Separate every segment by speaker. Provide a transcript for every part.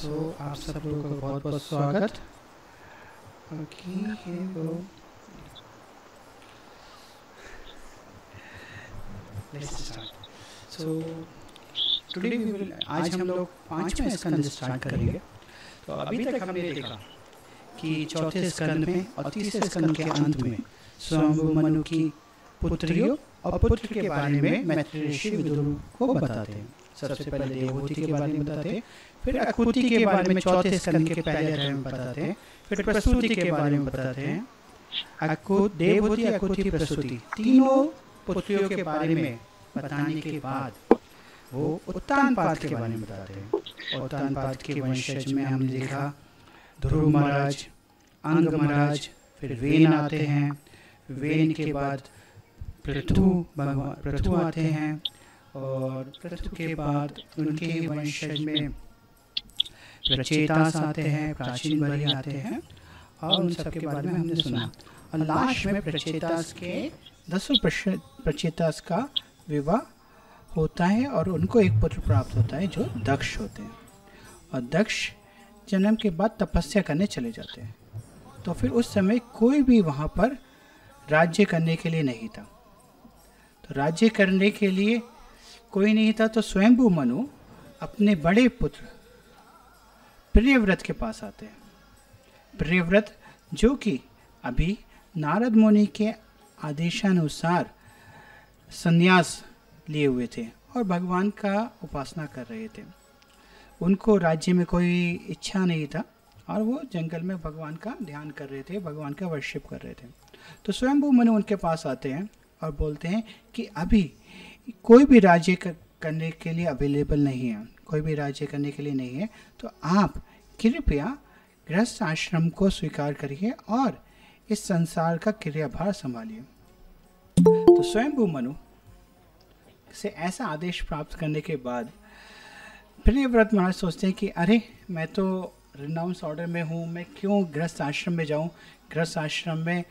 Speaker 1: आप सब लोगों का बहुत बहुत स्वागत। Okay, let's start. So today we will, आज हम लोग पांचवें स्कंद स्टार्ट करेंगे। तो अभी तक हमने देखा कि चौथे स्कंद में और तीसरे स्कंद के अंत में स्वयंभू मनु की पुत्रियों और पुत्र के बारे में मैत्री ऋषि विदुर को बताते हैं। सबसे पहले देवहूति के बारे में बताते हैं, फिर अकुति के बारे में चौथे स्कंद के पहले अध्याय में बताते हैं, फिर प्रसूति के बारे में बताते हैं। देवहूति, अकुति, प्रसूति तीनों पुत्रियों के बारे में बताने के बाद वो उत्तानपाद के बारे में बताते हैं। उत्तानपाद के वंशज में हमने देखा ध्रुव महाराज, अंग महाराज, फिर वेन आते हैं। वेन के बाद पृथु आते हैं और पृथु के बाद उनके वंशज में प्रचेतास आते हैं, प्राचीन बलि आते हैं और उन सब के बारे में हमने सुना। और लास्ट में प्रचेतास के 10 प्रचेतास का विवाह होता है और उनको एक पुत्र प्राप्त होता है जो दक्ष होते हैं। और दक्ष जन्म के बाद तपस्या करने चले जाते हैं। तो फिर उस समय कोई भी वहाँ पर राज्य करने के लिए नहीं था। तो राज्य करने के लिए कोई नहीं था, तो स्वयंभू मनु अपने बड़े पुत्र प्रियव्रत के पास आते हैं। प्रियव्रत जो कि अभी नारद मुनि के आदेशानुसार संन्यास लिए हुए थे और भगवान का उपासना कर रहे थे। उनको राज्य में कोई इच्छा नहीं था और वो जंगल में भगवान का ध्यान कर रहे थे, भगवान का वर्शिप कर रहे थे। तो स्वयंभू मनु उनके पास आते हैं और बोलते हैं कि अभी कोई भी राज्य करने के लिए अवेलेबल नहीं है, कोई भी राज्य करने के लिए नहीं है, तो आप कृपया गृहस्थ आश्रम को स्वीकार करिए और इस संसार का क्रियाभार संभालिए। तो स्वयंभू मनु से ऐसा आदेश प्राप्त करने के बाद प्रियव्रत महाराज सोचते हैं कि अरे मैं तो रिनाउंस ऑर्डर में हूँ, मैं क्यों गृहस्थ आश्रम में जाऊँ। गृहस्थ आश्रम में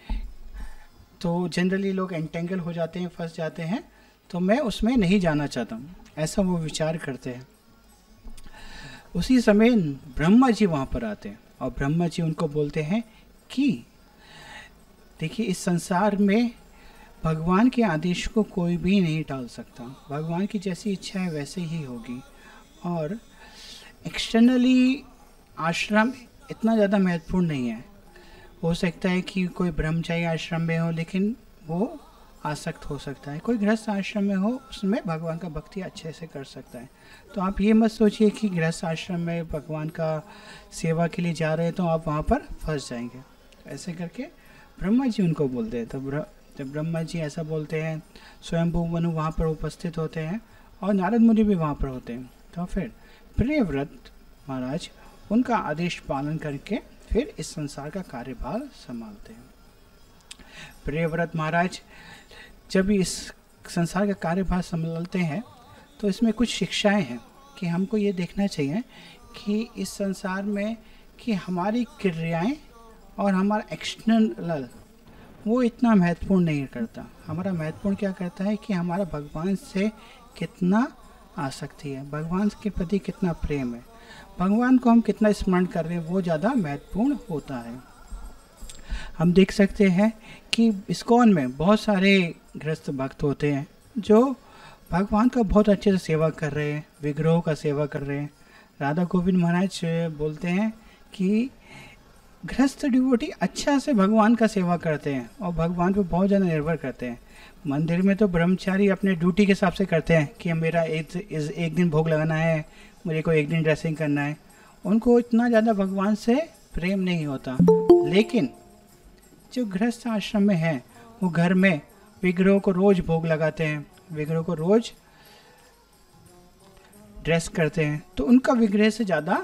Speaker 1: तो जनरली लोग एंटेंगल हो जाते हैं, फंस जाते हैं, तो मैं उसमें नहीं जाना चाहता हूँ, ऐसा वो विचार करते हैं। उसी समय ब्रह्मा जी वहाँ पर आते हैं और ब्रह्मा जी उनको बोलते हैं कि देखिए, इस संसार में भगवान के आदेश को कोई भी नहीं टाल सकता। भगवान की जैसी इच्छा है वैसे ही होगी। और एक्सटर्नली आश्रम इतना ज़्यादा महत्वपूर्ण नहीं है। हो सकता है कि कोई ब्रह्मचारी आश्रम में हो लेकिन वो आसक्त हो सकता है, कोई गृहस्थ आश्रम में हो उसमें भगवान का भक्ति अच्छे से कर सकता है। तो आप ये मत सोचिए कि गृहस्थ आश्रम में भगवान का सेवा के लिए जा रहे हैं तो आप वहाँ पर फंस जाएंगे। ऐसे करके ब्रह्मा जी उनको बोलते हैं। तो जब ब्रह्मा जी ऐसा बोलते हैं, स्वयंभू मनु वहाँ पर उपस्थित होते हैं और नारद मुनि भी वहाँ पर होते हैं। तो फिर प्रियव्रत महाराज उनका आदेश पालन करके फिर इस संसार का कार्यभार संभालते हैं। प्रियव्रत महाराज जब इस संसार का कार्यभार संभालते हैं तो इसमें कुछ शिक्षाएं हैं कि हमको ये देखना चाहिए कि इस संसार में कि हमारी क्रियाएं और हमारा एक्सटर्नल वो इतना महत्वपूर्ण नहीं करता। हमारा महत्वपूर्ण क्या करता है कि हमारा भगवान से कितना आसक्ति है, भगवान के प्रति कितना प्रेम है, भगवान को हम कितना स्मरण कर रहे हैं, वो ज़्यादा महत्वपूर्ण होता है। हम देख सकते हैं कि इस्कॉन में बहुत सारे गृहस्थ भक्त होते हैं जो भगवान का बहुत अच्छे से सेवा कर रहे हैं, विग्रहों का सेवा कर रहे हैं। राधा गोविंद महाराज बोलते हैं कि गृहस्थ डिवोटी अच्छा से भगवान का सेवा करते हैं और भगवान पे बहुत ज़्यादा निर्भर करते हैं। मंदिर में तो ब्रह्मचारी अपने ड्यूटी के हिसाब से करते हैं कि मेरा एक दिन भोग लगाना है, मुझे को एक दिन ड्रेसिंग करना है। उनको इतना ज़्यादा भगवान से प्रेम नहीं होता। लेकिन जो गृहस्थ आश्रम में है वो घर में विग्रहों को रोज भोग लगाते हैं, विग्रहों को रोज ड्रेस करते हैं, तो उनका विग्रह से ज़्यादा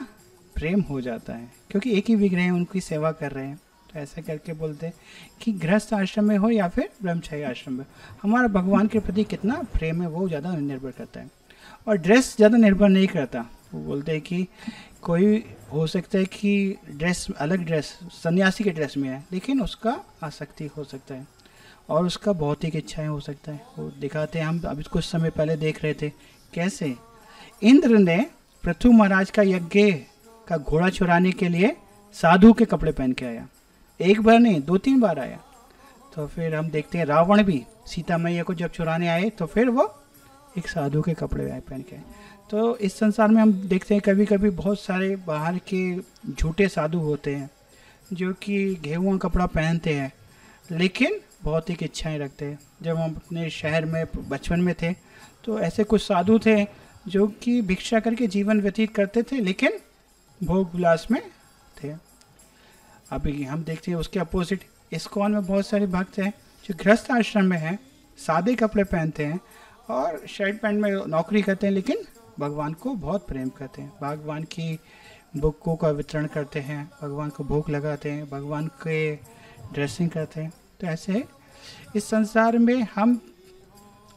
Speaker 1: प्रेम हो जाता है क्योंकि एक ही विग्रह है, उनकी सेवा कर रहे हैं। तो ऐसा करके बोलते हैं कि गृहस्थ आश्रम में हो या फिर ब्रह्मचारी आश्रम में, हमारा भगवान के प्रति कितना प्रेम है वो ज़्यादा निर्भर करता है। और ड्रेस ज़्यादा निर्भर नहीं करता। वो बोलते हैं कि कोई हो सकता है कि ड्रेस अलग ड्रेस सन्यासी के ड्रेस में है लेकिन उसका आसक्ति हो सकता है और उसका भौतिक इच्छाएं हो सकता है। वो दिखाते हैं, हम अभी कुछ समय पहले देख रहे थे कैसे इंद्र ने पृथु महाराज का यज्ञ का घोड़ा चुराने के लिए साधु के कपड़े पहन के आया। एक बार नहीं, 2-3 बार आया। तो फिर हम देखते हैं रावण भी सीता मैया को जब चुराने आए तो फिर वो एक साधु के कपड़े आए पहन के। तो इस संसार में हम देखते हैं कभी कभी बहुत सारे बाहर के झूठे साधु होते हैं जो कि गेहुआ कपड़ा पहनते हैं लेकिन बहुत ही इच्छाएं रखते हैं। जब हम अपने शहर में बचपन में थे तो ऐसे कुछ साधु थे जो कि भिक्षा करके जीवन व्यतीत करते थे लेकिन भोग विलास में थे। अभी हम देखते हैं उसके अपोजिट इस्कॉन में बहुत सारे भक्त हैं जो गृहस्थ आश्रम में हैं, सादे कपड़े पहनते हैं और शर्ट पैंट में नौकरी करते हैं लेकिन भगवान को बहुत प्रेम करते हैं, भगवान की बुकों का वितरण करते हैं, भगवान को भोग लगाते हैं, भगवान के ड्रेसिंग करते हैं। तो ऐसे इस संसार में हम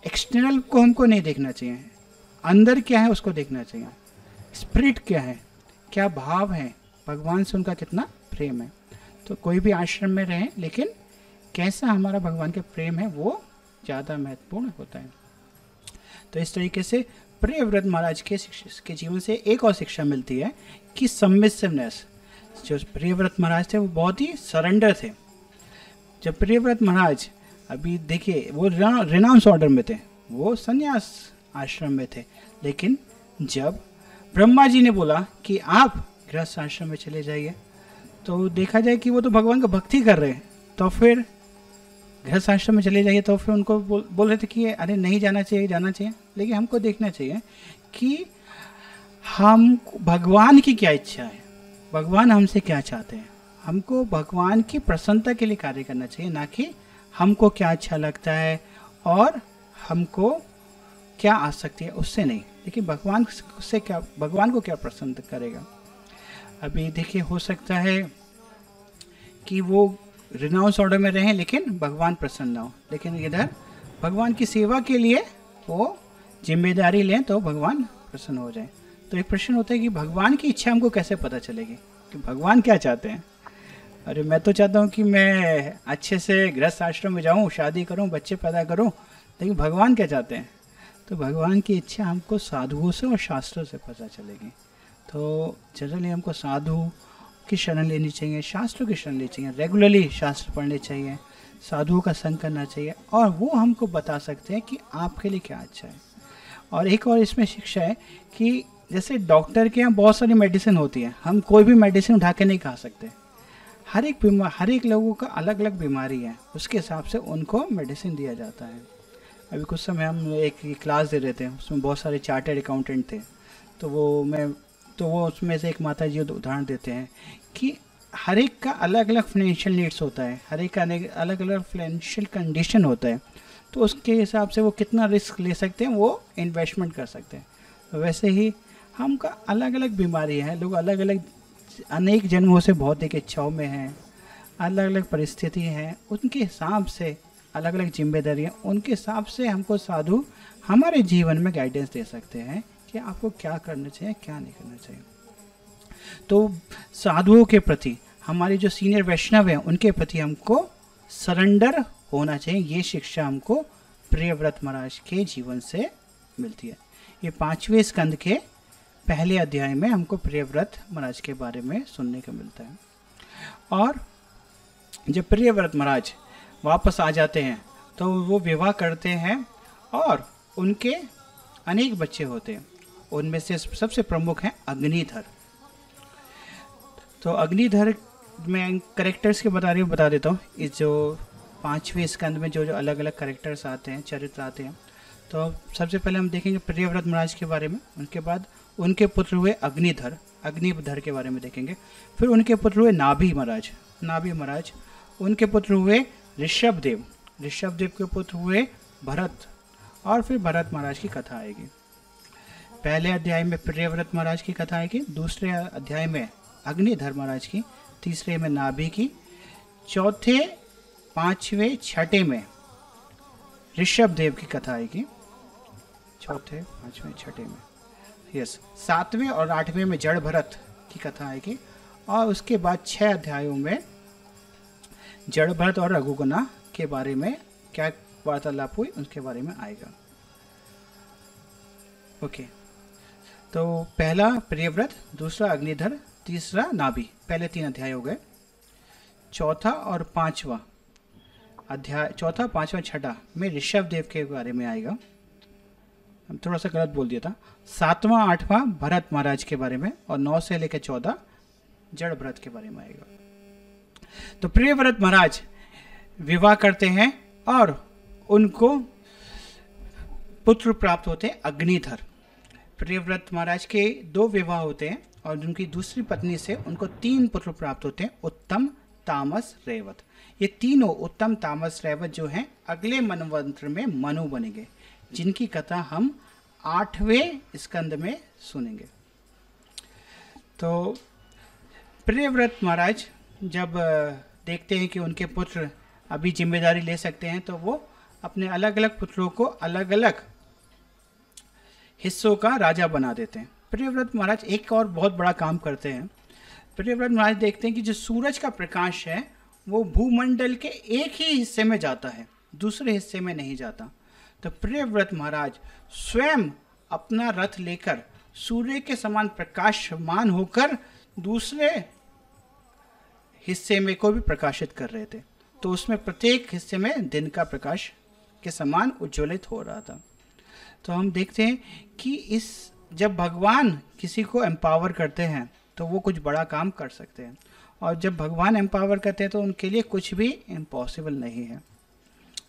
Speaker 1: एक्सटर्नल को हमको नहीं देखना चाहिए, अंदर क्या है उसको देखना चाहिए। स्पिरिट क्या है, क्या भाव है, भगवान से उनका कितना प्रेम है। तो कोई भी आश्रम में रहें लेकिन कैसा हमारा भगवान के प्रेम है वो ज़्यादा महत्वपूर्ण होता है। तो इस तरीके से प्रियव्रत महाराज के जीवन से एक और शिक्षा मिलती है कि सबमिसिवनेस। जो प्रियव्रत महाराज थे वो बहुत ही सरेंडर थे। जब प्रियव्रत महाराज अभी देखिए वो रिनाउंस ऑर्डर में थे, वो संन्यास आश्रम में थे, लेकिन जब ब्रह्मा जी ने बोला कि आप गृहस्थ आश्रम में चले जाइए तो देखा जाए कि वो तो भगवान का भक्ति कर रहे हैं, तो फिर गृहस्थ आश्रम में चले जाइए तो फिर उनको बोल रहे थे कि अरे नहीं जाना चाहिए, जाना चाहिए। लेकिन हमको देखना चाहिए कि हम भगवान की क्या इच्छा है, भगवान हमसे क्या चाहते हैं। हमको भगवान की प्रसन्नता के लिए कार्य करना चाहिए, ना कि हमको क्या अच्छा लगता है और हमको क्या आसक्ति है उससे नहीं। लेकिन भगवान से क्या, भगवान को क्या प्रसन्न करेगा। अभी देखिए हो सकता है कि वो रिनाउंस ऑर्डर में रहें लेकिन भगवान प्रसन्न ना हो, लेकिन इधर भगवान की सेवा के लिए वो जिम्मेदारी लें तो भगवान प्रसन्न हो जाए। तो एक प्रश्न होता है कि भगवान की इच्छा हमको कैसे पता चलेगी कि भगवान क्या चाहते हैं। अरे मैं तो चाहता हूँ कि मैं अच्छे से गृहस्थ आश्रम में जाऊँ, शादी करूँ, बच्चे पैदा करूँ, लेकिन भगवान क्या चाहते हैं। तो भगवान की इच्छा हमको साधुओं से और शास्त्रों से पता चलेगी। तो जनरली हमको साधु की शरण लेनी चाहिए, शास्त्रों की शरण लेनी चाहिए, रेगुलरली शास्त्र पढ़ने चाहिए, साधुओं का संग करना चाहिए और वो हमको बता सकते हैं कि आपके लिए क्या अच्छा है। और एक और इसमें शिक्षा है कि जैसे डॉक्टर के यहाँ बहुत सारी मेडिसिन होती है, हम कोई भी मेडिसिन उठा के नहीं खा सकते। हर एक लोगों का अलग अलग बीमारी है, उसके हिसाब से उनको मेडिसिन दिया जाता है। अभी कुछ समय हम एक क्लास दे रहे थे, उसमें बहुत सारे चार्टर्ड अकाउंटेंट थे, तो वो उसमें से एक माता जी उदाहरण देते हैं कि हर एक का अलग अलग फाइनेंशियल नीड्स होता है, हर एक का अलग अलग फाइनेंशियल कंडीशन होता है, तो उसके हिसाब से वो कितना रिस्क ले सकते हैं, वो इन्वेस्टमेंट कर सकते हैं। तो वैसे ही हमका अलग अलग बीमारी है, लोग अलग अलग अनेक जन्मों से भौतिक इच्छाओं में हैं, अलग अलग परिस्थिति हैं, उनके हिसाब से अलग अलग जिम्मेदारियाँ, उनके हिसाब से हमको साधु हमारे जीवन में गाइडेंस दे सकते हैं कि आपको क्या करना चाहिए, क्या नहीं करना चाहिए। तो साधुओं के प्रति, हमारे जो सीनियर वैष्णव हैं उनके प्रति हमको सरेंडर होना चाहिए। ये शिक्षा हमको प्रियव्रत महाराज के जीवन से मिलती है। ये 5वें स्कंद के पहले अध्याय में हमको प्रियव्रत महाराज के बारे में सुनने को मिलता है। और जब प्रियव्रत महाराज वापस आ जाते हैं तो वो विवाह करते हैं और उनके अनेक बच्चे होते हैं। उनमें से सबसे प्रमुख हैं अग्निधर। तो अग्निधर में कैरेक्टर्स के बता देता हूँ। इस जो 5वें स्कंद में जो अलग अलग कैरेक्टर्स आते हैं, चरित्र आते हैं, तो सबसे पहले हम देखेंगे प्रियव्रत महाराज के बारे में, उनके बाद उनके पुत्र हुए अग्निधर के बारे में देखेंगे, फिर उनके पुत्र हुए नाभि महाराज, उनके पुत्र हुए ऋषभदेव के पुत्र हुए भरत, और फिर भरत महाराज की कथा आएगी। पहले अध्याय में प्रियव्रत महाराज की कथा आएगी, दूसरे अध्याय में अग्निधर महाराज की, तीसरे में नाभि की, चौथे, पांचवें, छठे में ऋषभदेव की कथा आएगी, चौथे, पांचवें, छठे में, यस, सातवें और आठवें में जड़ भरत की कथा आएगी, और उसके बाद 6 अध्यायों में जड़ भरत और रघुगना के बारे में क्या वार्तालाप हुई उसके बारे में आएगा। ओके, तो पहला प्रियव्रत, दूसरा अग्निधर, तीसरा नाभि, पहले 3 अध्याय हो गए। चौथा और पांचवा अध्याय, चौथा पांचवा छठा में ऋषभ देव के बारे में आएगा, हम थोड़ा सा गलत बोल दिया था। 7वां 8वां भरत महाराज के बारे में, और 9 से लेकर 14 जड़ भरत के बारे में आएगा। तो प्रियव्रत महाराज विवाह करते हैं और उनको पुत्र प्राप्त होते हैं अग्निधर। प्रियव्रत महाराज के 2 विवाह होते हैं और उनकी दूसरी पत्नी से उनको 3 पुत्र प्राप्त होते हैं, उत्तम, तामस, रेवत। ये तीनों उत्तम, तामस, रेवत जो हैं अगले मनवंतर में मनु बनेंगे, जिनकी कथा हम 8वें स्कंद में सुनेंगे। तो प्रियव्रत महाराज जब देखते हैं कि उनके पुत्र अभी जिम्मेदारी ले सकते हैं, तो वो अपने अलग अलग पुत्रों को अलग अलग हिस्सों का राजा बना देते हैं। प्रियव्रत महाराज एक और बहुत बड़ा काम करते हैं। प्रियव्रत महाराज देखते हैं कि जो सूरज का प्रकाश है वो भूमंडल के एक ही हिस्से में जाता है, दूसरे हिस्से में नहीं जाता। तो प्रियव्रत महाराज स्वयं अपना रथ लेकर सूर्य के समान प्रकाशमान होकर दूसरे हिस्से में को भी प्रकाशित कर रहे थे। तो उसमें प्रत्येक हिस्से में दिन का प्रकाश के समान उज्ज्वलित हो रहा था। तो हम देखते हैं कि इस जब भगवान किसी को एम्पावर करते हैं तो वो कुछ बड़ा काम कर सकते हैं, और जब भगवान एम्पावर करते हैं तो उनके लिए कुछ भी इम्पॉसिबल नहीं है।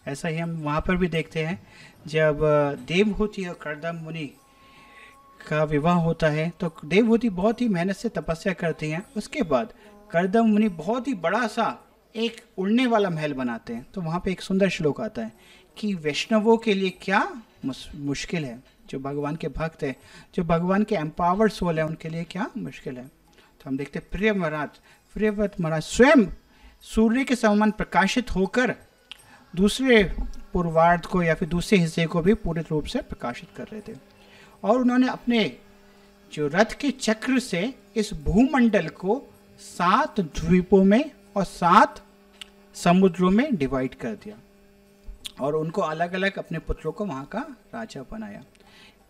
Speaker 1: ऐसा ही हम वहाँ पर भी देखते हैं, जब देवहूति और कर्दम मुनि का विवाह होता है तो देवहूति बहुत ही मेहनत से तपस्या करती हैं। उसके बाद कर्दम मुनि बहुत ही बड़ा सा एक उड़ने वाला महल बनाते हैं। तो वहाँ पे एक सुंदर श्लोक आता है कि वैष्णवों के लिए क्या मुश्किल है, जो भगवान के भक्त है, जो भगवान के एम्पावर्ड सोल है, उनके लिए क्या मुश्किल है। तो हम देखते हैं प्रियव्रत महाराज स्वयं सूर्य के समान प्रकाशित होकर दूसरे पूर्वार्ध को या फिर दूसरे हिस्से को भी पूरे रूप से प्रकाशित कर रहे थे, और उन्होंने अपने जो रथ के चक्र से इस भूमंडल को 7 द्वीपों में और 7 समुद्रों में डिवाइड कर दिया, और उनको अलग अलग अपने पुत्रों को वहाँ का राजा बनाया।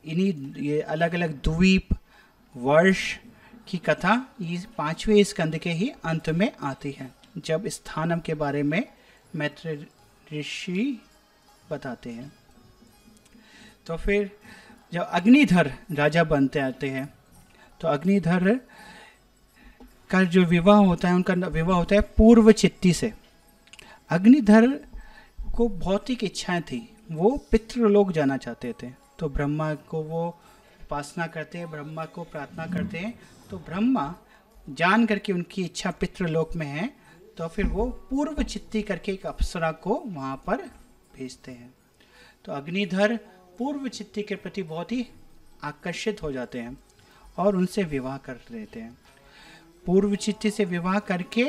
Speaker 1: ये अलग अलग द्वीप वर्ष की कथा ये 5वें स्कंद के ही अंत में आती है, जब स्थानम के बारे में मैत्र ऋषि बताते हैं। तो फिर जब अग्निधर राजा बनते आते हैं, तो अग्निधर का जो विवाह होता है, उनका विवाह होता है पूर्व चित्ती से। अग्निधर को भौतिक इच्छाएं थी, वो पितृलोक जाना चाहते थे। तो ब्रह्मा को वो उपासना करते हैं, ब्रह्मा को प्रार्थना करते हैं। तो ब्रह्मा जान करके उनकी इच्छा पितृलोक में है, तो फिर वो पूर्व चित्ती करके एक अप्सरा को वहाँ पर भेजते हैं। तो अग्निधर पूर्व चित्ती के प्रति बहुत ही आकर्षित हो जाते हैं और उनसे विवाह कर लेते हैं। पूर्व चित्ती से विवाह करके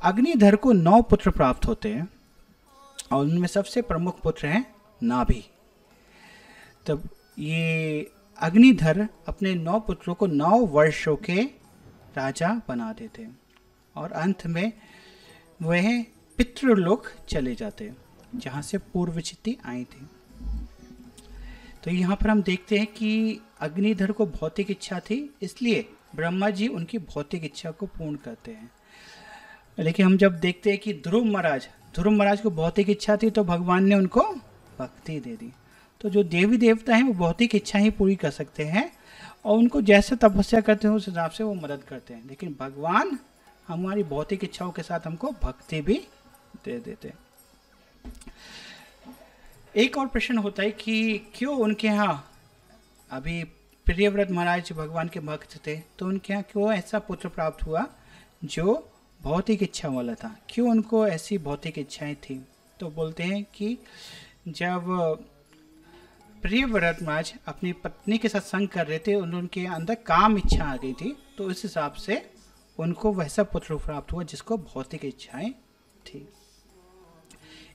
Speaker 1: अग्निधर को 9 पुत्र प्राप्त होते हैं, और उनमें सबसे प्रमुख पुत्र हैं नाभि। तब ये अग्निधर अपने 9 पुत्रों को 9 वर्षों के राजा बना देते हैं, और अंत में वह पितृलोक चले जाते हैं, जहाँ से पूर्व चित्ती आई थी। तो यहाँ पर हम देखते हैं कि अग्निधर को भौतिक इच्छा थी, इसलिए ब्रह्मा जी उनकी भौतिक इच्छा को पूर्ण करते हैं। लेकिन हम जब देखते हैं कि ध्रुव महाराज को भौतिक इच्छा थी, तो भगवान ने उनको भक्ति दे दी। तो जो देवी देवता हैं वो भौतिक इच्छा ही पूरी कर सकते हैं, और उनको जैसे तपस्या करते हैं उस हिसाब से वो मदद करते हैं। लेकिन भगवान हमारी भौतिक इच्छाओं के साथ हमको भक्ति भी दे देते हैं। एक और प्रश्न होता है कि क्यों उनके यहाँ, अभी प्रियव्रत महाराज भगवान के भक्त थे, तो उनके यहाँ क्यों ऐसा पुत्र प्राप्त हुआ जो भौतिक इच्छा वाला था, क्यों उनको ऐसी भौतिक इच्छाएं थी। तो बोलते हैं कि जब प्रियव्रत महाराज अपनी पत्नी के साथ संग कर रहे थे, उनके अंदर काम इच्छा आ गई थी, तो उस हिसाब से उनको वैसा पुत्र प्राप्त हुआ जिसको भौतिक इच्छाएं थी।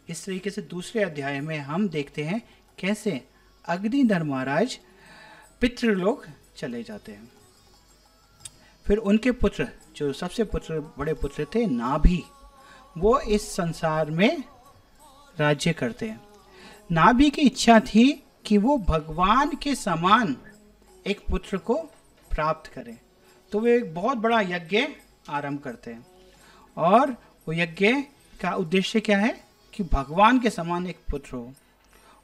Speaker 1: इस तरीके से दूसरे अध्याय में हम देखते हैं कैसे अग्निधर महाराज पितृलोक चले जाते हैं। फिर उनके पुत्र, जो सबसे बड़े पुत्र थे नाभि, वो इस संसार में राज्य करते हैं। नाभि की इच्छा थी कि वो भगवान के समान एक पुत्र को प्राप्त करें। तो तो वे एक बहुत बड़ा यज्ञ आरंभ करते हैं, और वो यज्ञ का उद्देश्य क्या है कि भगवान के समान एक पुत्र हो।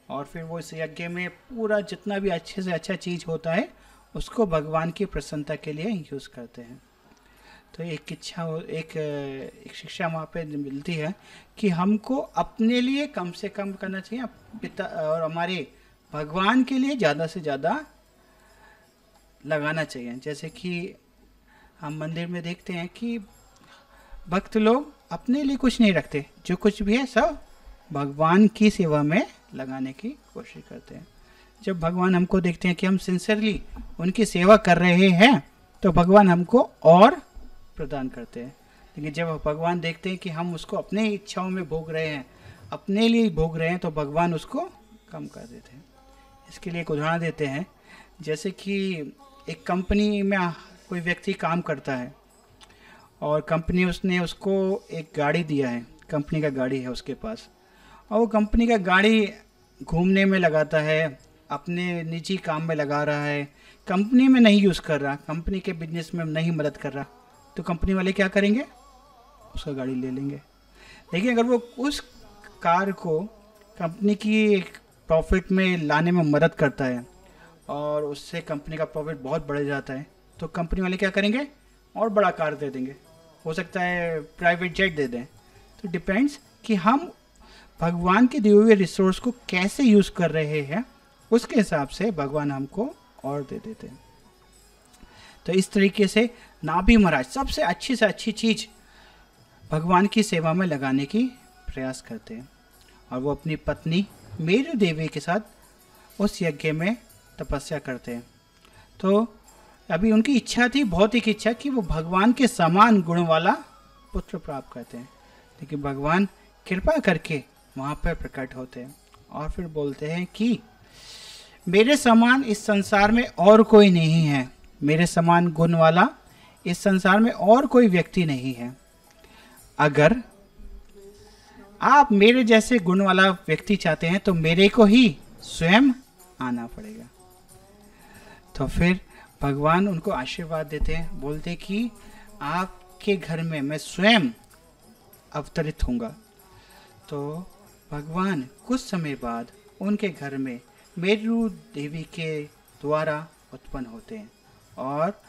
Speaker 1: और फिर वो इस यज्ञ में पूरा जितना भी अच्छे से अच्छा चीज़ होता है उसको भगवान की प्रसन्नता के लिए यूज़ करते हैं। तो एक इच्छा एक शिक्षा वहाँ पे मिलती है कि हमको अपने लिए कम से कम करना चाहिए, पिता और हमारे भगवान के लिए ज़्यादा से ज़्यादा लगाना चाहिए। जैसे कि हम मंदिर में देखते हैं कि भक्त लोग अपने लिए कुछ नहीं रखते, जो कुछ भी है सब भगवान की सेवा में लगाने की कोशिश करते हैं। जब भगवान हमको देखते हैं कि हम सिंसियरली उनकी सेवा कर रहे हैं तो भगवान हमको और प्रदान करते हैं। लेकिन जब भगवान देखते हैं कि हम उसको अपने इच्छाओं में भोग रहे हैं, अपने लिए भोग रहे हैं, तो भगवान उसको कम कर देते हैं। इसके लिए एक उदाहरण देते हैं, जैसे कि एक कंपनी में कोई व्यक्ति काम करता है और कंपनी उसने उसको एक गाड़ी दिया है, कंपनी का गाड़ी है उसके पास, और वो कंपनी का गाड़ी घूमने में लगाता है, अपने निजी काम में लगा रहा है, कंपनी में नहीं यूज़ कर रहा, कंपनी के बिजनेस में नहीं मदद कर रहा, तो कंपनी वाले क्या करेंगे, उसका गाड़ी ले लेंगे। लेकिन अगर वो उस कार को कंपनी की प्रॉफिट में लाने में मदद करता है और उससे कंपनी का प्रॉफिट बहुत बढ़ जाता है, तो कंपनी वाले क्या करेंगे, और बड़ा कार दे देंगे, हो सकता है प्राइवेट जेट दे दें। तो डिपेंड्स कि हम भगवान के दिए हुए रिसोर्स को कैसे यूज़ कर रहे हैं, उसके हिसाब से भगवान हमको और दे देते हैं। तो इस तरीके से नाभि महाराज सबसे अच्छी से अच्छी चीज़ भगवान की सेवा में लगाने की प्रयास करते हैं, और वो अपनी पत्नी मेरु देवी के साथ उस यज्ञ में तपस्या करते हैं। तो अभी उनकी इच्छा थी, भौतिक इच्छा, कि वो भगवान के समान गुण वाला पुत्र प्राप्त करते हैं। लेकिन भगवान कृपा करके वहाँ पर प्रकट होते हैं और फिर बोलते हैं कि मेरे समान इस संसार में और कोई नहीं है, मेरे समान गुण वाला इस संसार में और कोई व्यक्ति नहीं है। अगर आप मेरे जैसे गुण वाला व्यक्ति चाहते हैं तो मेरे को ही स्वयं आना पड़ेगा। तो फिर भगवान उनको आशीर्वाद देते हैं, बोलते कि आपके घर में मैं स्वयं अवतरित होऊंगा। तो भगवान कुछ समय बाद उनके घर में मेरु देवी के द्वारा उत्पन्न होते हैं, और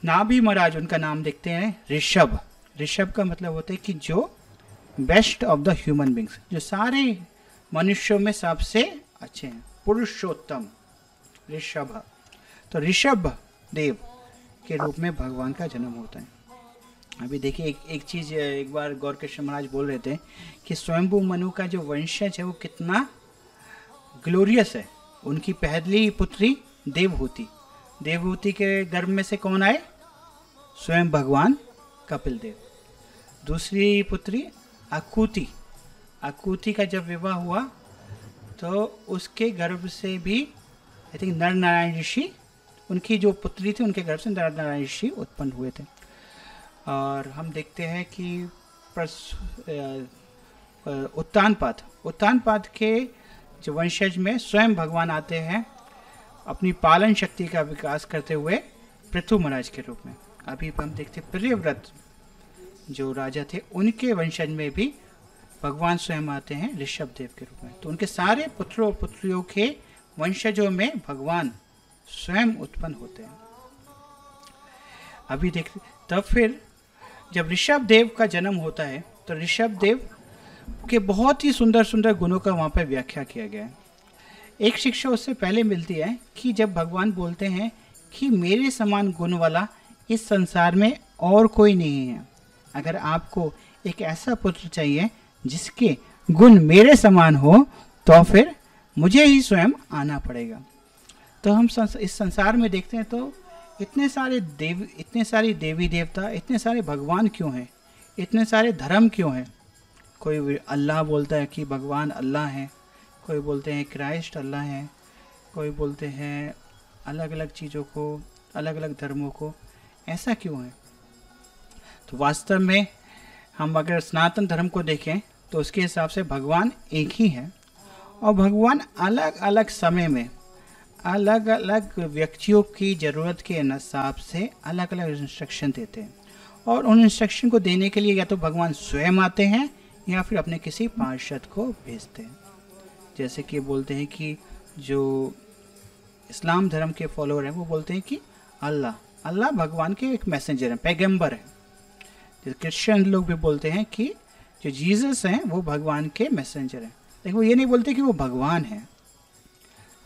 Speaker 1: नाभि महाराज उनका नाम देखते हैं ऋषभ। ऋषभ का मतलब होता है कि जो best of the human beings, जो सारे मनुष्यों में सबसे अच्छे हैं, पुरुषोत्तम ऋषभ। तो ऋषभ देव के रूप में भगवान का जन्म होता है। अभी देखिए एक चीज़ एक बार गौरकृष्ण महाराज बोल रहे थे कि स्वयंभू मनु का जो वंशज है वो कितना ग्लोरियस है। उनकी पहली पुत्री देवहूति, देवहूति के गर्भ में से कौन आए, स्वयं भगवान कपिल देव। दूसरी पुत्री अकुति, अकुति का जब विवाह हुआ तो उसके गर्भ से भी आई थिंक नर नारायण ऋषि, उनकी जो पुत्री थी उनके गर्भ से नर नारायण ऋषि उत्पन्न हुए थे। और हम देखते हैं कि उत्तानपाद के जो वंशज में स्वयं भगवान आते हैं अपनी पालन शक्ति का विकास करते हुए पृथु महाराज के रूप में। अभी हम देखते प्रियव्रत जो राजा थे उनके वंशज में भी भगवान स्वयं आते हैं ऋषभ देव के रूप में। तो उनके सारे पुत्रों पुत्रियों के वंशजों में भगवान स्वयं उत्पन्न होते हैं। अभी देखते तब फिर जब ऋषभ देव का जन्म होता है तो ऋषभ देव के बहुत ही सुंदर सुंदर गुणों का वहाँ पर व्याख्या किया गया है। एक शिक्षा उससे पहले मिलती है कि जब भगवान बोलते हैं कि मेरे समान गुण वाला इस संसार में और कोई नहीं है, अगर आपको एक ऐसा पुत्र चाहिए जिसके गुण मेरे समान हो तो फिर मुझे ही स्वयं आना पड़ेगा। तो हम इस संसार में देखते हैं तो इतने सारे देवी देवता, इतने सारे भगवान क्यों हैं, इतने सारे धर्म क्यों हैं। कोई अल्लाह बोलता है कि भगवान अल्लाह है, कोई बोलते हैं क्राइस्ट अल्लाह है, कोई बोलते हैं अलग अलग चीज़ों को, अलग अलग धर्मों को। ऐसा क्यों है? तो वास्तव में हम अगर सनातन धर्म को देखें तो उसके हिसाब से भगवान एक ही है, और भगवान अलग अलग समय में अलग अलग व्यक्तियों की ज़रूरत के हिसाब से अलग अलग इंस्ट्रक्शन देते हैं, और उन इंस्ट्रक्शन को देने के लिए या तो भगवान स्वयं आते हैं या फिर अपने किसी पार्षद को भेजते हैं। जैसे कि बोलते हैं कि जो इस्लाम धर्म के फॉलोअर हैं वो बोलते हैं कि अल्लाह भगवान के एक मैसेंजर हैं, पैगंबर हैं। जैसे क्रिश्चियन लोग भी बोलते हैं कि जो जीसस हैं वो भगवान के मैसेंजर हैं, लेकिन वो ये नहीं बोलते कि वो भगवान हैं।